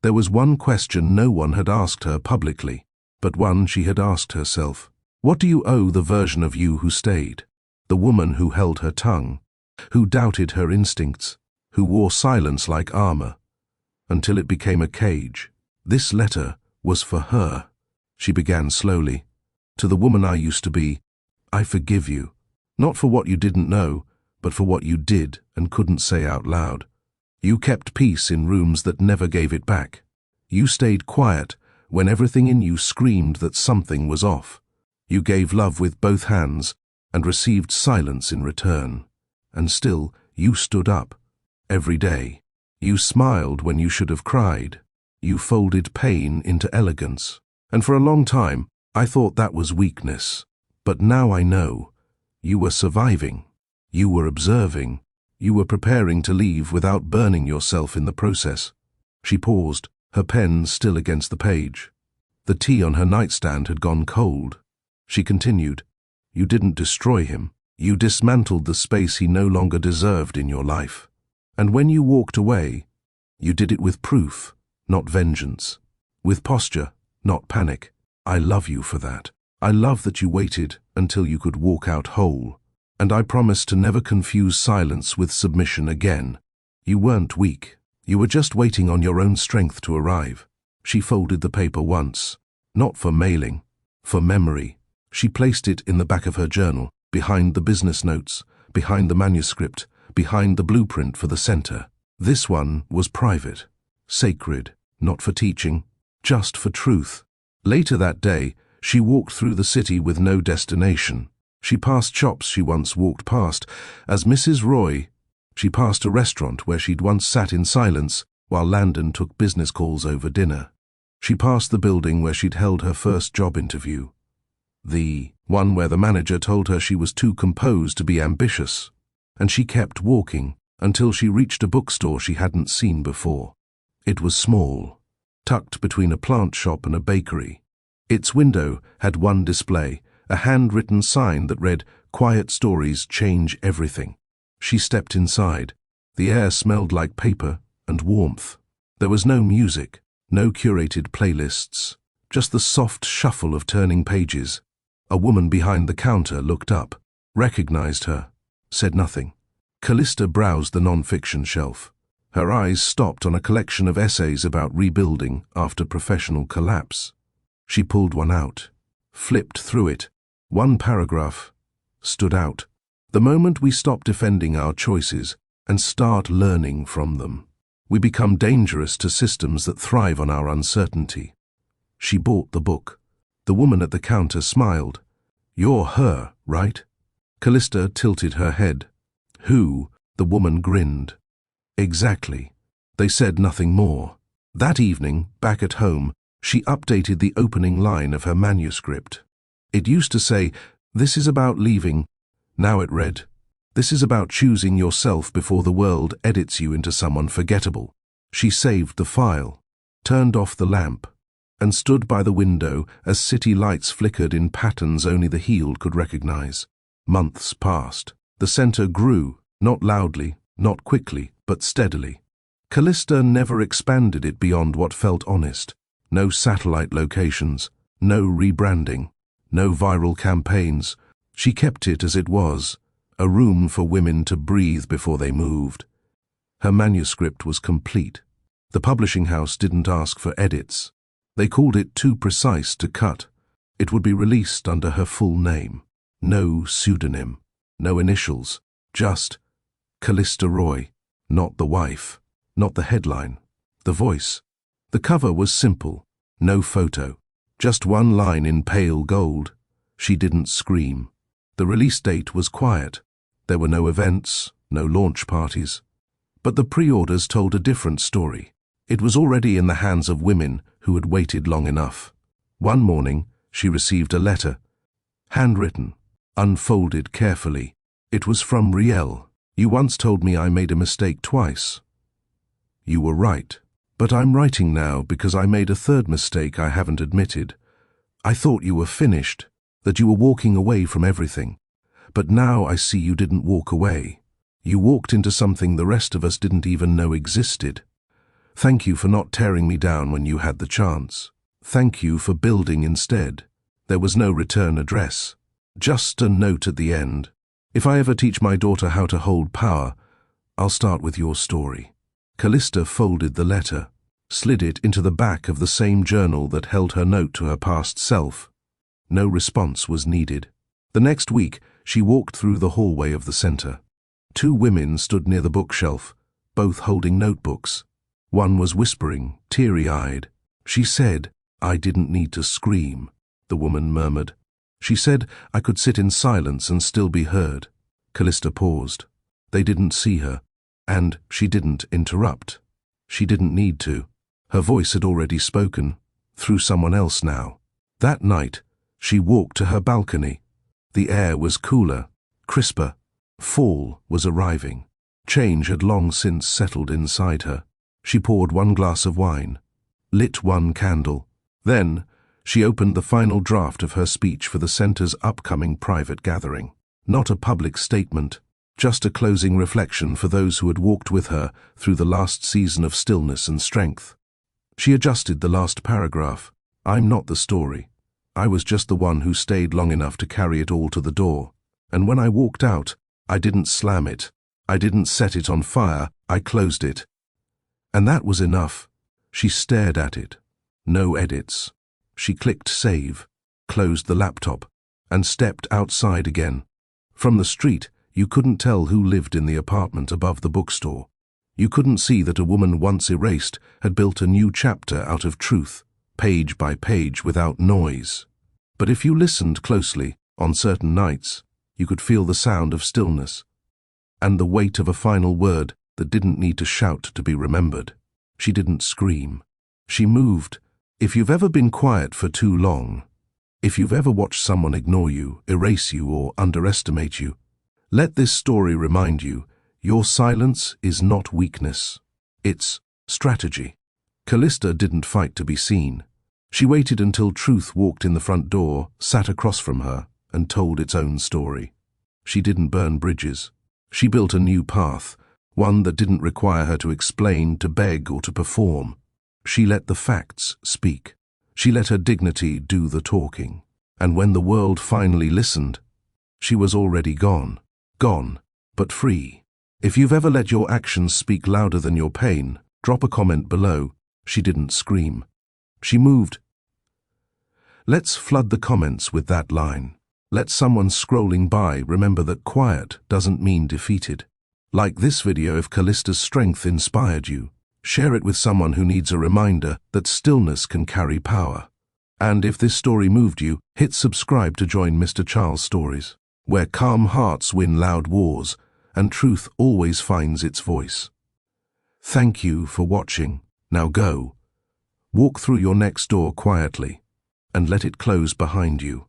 there was one question no one had asked her publicly, but one she had asked herself. What do you owe the version of you who stayed? The woman who held her tongue, who doubted her instincts, who wore silence like armor, until it became a cage. This letter was for her. She began slowly. "To the woman I used to be, I forgive you. Not for what you didn't know, but for what you did and couldn't say out loud. You kept peace in rooms that never gave it back. You stayed quiet when everything in you screamed that something was off. You gave love with both hands and received silence in return. And still, you stood up. Every day. You smiled when you should have cried. You folded pain into elegance. And for a long time, I thought that was weakness. But now I know. You were surviving. You were observing. You were preparing to leave without burning yourself in the process." She paused, her pen still against the page. The tea on her nightstand had gone cold. She continued, "You didn't destroy him. You dismantled the space he no longer deserved in your life. And when you walked away, you did it with proof, not vengeance. With posture, not panic. I love you for that. I love that you waited until you could walk out whole. And I promise to never confuse silence with submission again. You weren't weak. You were just waiting on your own strength to arrive." She folded the paper once, not for mailing, for memory. She placed it in the back of her journal, behind the business notes, behind the manuscript, behind the blueprint for the center. This one was private, sacred, not for teaching, just for truth. Later that day, she walked through the city with no destination. She passed shops she once walked past. As Mrs. Roy, she passed a restaurant where she'd once sat in silence while Landon took business calls over dinner. She passed the building where she'd held her first job interview. The one where the manager told her she was too composed to be ambitious. And she kept walking until she reached a bookstore she hadn't seen before. It was small, tucked between a plant shop and a bakery. Its window had one display, a handwritten sign that read, "Quiet stories change everything." She stepped inside. The air smelled like paper and warmth. There was no music, no curated playlists, just the soft shuffle of turning pages. A woman behind the counter looked up, recognized her, said nothing. Callista browsed the non-fiction shelf. Her eyes stopped on a collection of essays about rebuilding after professional collapse. She pulled one out, flipped through it. One paragraph stood out. The moment we stop defending our choices and start learning from them, we become dangerous to systems that thrive on our uncertainty. She bought the book. The woman at the counter smiled. "You're her, right?" Callista tilted her head. "Who?" The woman grinned. "Exactly." They said nothing more. That evening, back at home, she updated the opening line of her manuscript. It used to say, "This is about leaving." Now it read, "This is about choosing yourself before the world edits you into someone forgettable." She saved the file, turned off the lamp, and stood by the window as city lights flickered in patterns only the healed could recognize. Months passed. The center grew, not loudly, not quickly, but steadily. Callista never expanded it beyond what felt honest. No satellite locations, no rebranding, no viral campaigns. She kept it as it was, a room for women to breathe before they moved. Her manuscript was complete. The publishing house didn't ask for edits. They called it too precise to cut. It would be released under her full name. No pseudonym, no initials, just Callista Roy. Not the wife, not the headline, the voice. The cover was simple, no photo, just one line in pale gold. She didn't scream. The release date was quiet. There were no events, no launch parties. But the pre-orders told a different story. It was already in the hands of women who had waited long enough. One morning, she received a letter, handwritten, unfolded carefully. It was from Riel. "You once told me I made a mistake twice. You were right. But I'm writing now because I made a third mistake I haven't admitted. I thought you were finished, that you were walking away from everything. But now I see you didn't walk away. You walked into something the rest of us didn't even know existed. Thank you for not tearing me down when you had the chance. Thank you for building instead." There was no return address, just a note at the end. "If I ever teach my daughter how to hold power, I'll start with your story." Callista folded the letter, slid it into the back of the same journal that held her note to her past self. No response was needed. The next week, she walked through the hallway of the center. Two women stood near the bookshelf, both holding notebooks. One was whispering, teary-eyed. "She said I didn't need to scream," the woman murmured. "She said I could sit in silence and still be heard." Callista paused. They didn't see her, and she didn't interrupt. She didn't need to. Her voice had already spoken, through someone else now. That night, she walked to her balcony. The air was cooler, crisper. Fall was arriving. Change had long since settled inside her. She poured one glass of wine, lit one candle. Then, she opened the final draft of her speech for the center's upcoming private gathering. Not a public statement, just a closing reflection for those who had walked with her through the last season of stillness and strength. She adjusted the last paragraph. "I'm not the story. I was just the one who stayed long enough to carry it all to the door. And when I walked out, I didn't slam it. I didn't set it on fire. I closed it. And that was enough." She stared at it. No edits. She clicked save, closed the laptop, and stepped outside again. From the street, you couldn't tell who lived in the apartment above the bookstore. You couldn't see that a woman once erased had built a new chapter out of truth, page by page without noise. But if you listened closely, on certain nights, you could feel the sound of stillness, and the weight of a final word that didn't need to shout to be remembered. She didn't scream. She moved. If you've ever been quiet for too long, if you've ever watched someone ignore you, erase you, or underestimate you, let this story remind you, your silence is not weakness. It's strategy. Callista didn't fight to be seen. She waited until truth walked in the front door, sat across from her, and told its own story. She didn't burn bridges. She built a new path, one that didn't require her to explain, to beg, or to perform. She let the facts speak. She let her dignity do the talking. And when the world finally listened, she was already gone. Gone, but free. If you've ever let your actions speak louder than your pain, drop a comment below. She didn't scream. She moved. Let's flood the comments with that line. Let someone scrolling by remember that quiet doesn't mean defeated. Like this video if Callista's strength inspired you. Share it with someone who needs a reminder that stillness can carry power. And if this story moved you, hit subscribe to join Mr. Charles Stories, where calm hearts win loud wars and truth always finds its voice. Thank you for watching. Now go. Walk through your next door quietly and let it close behind you.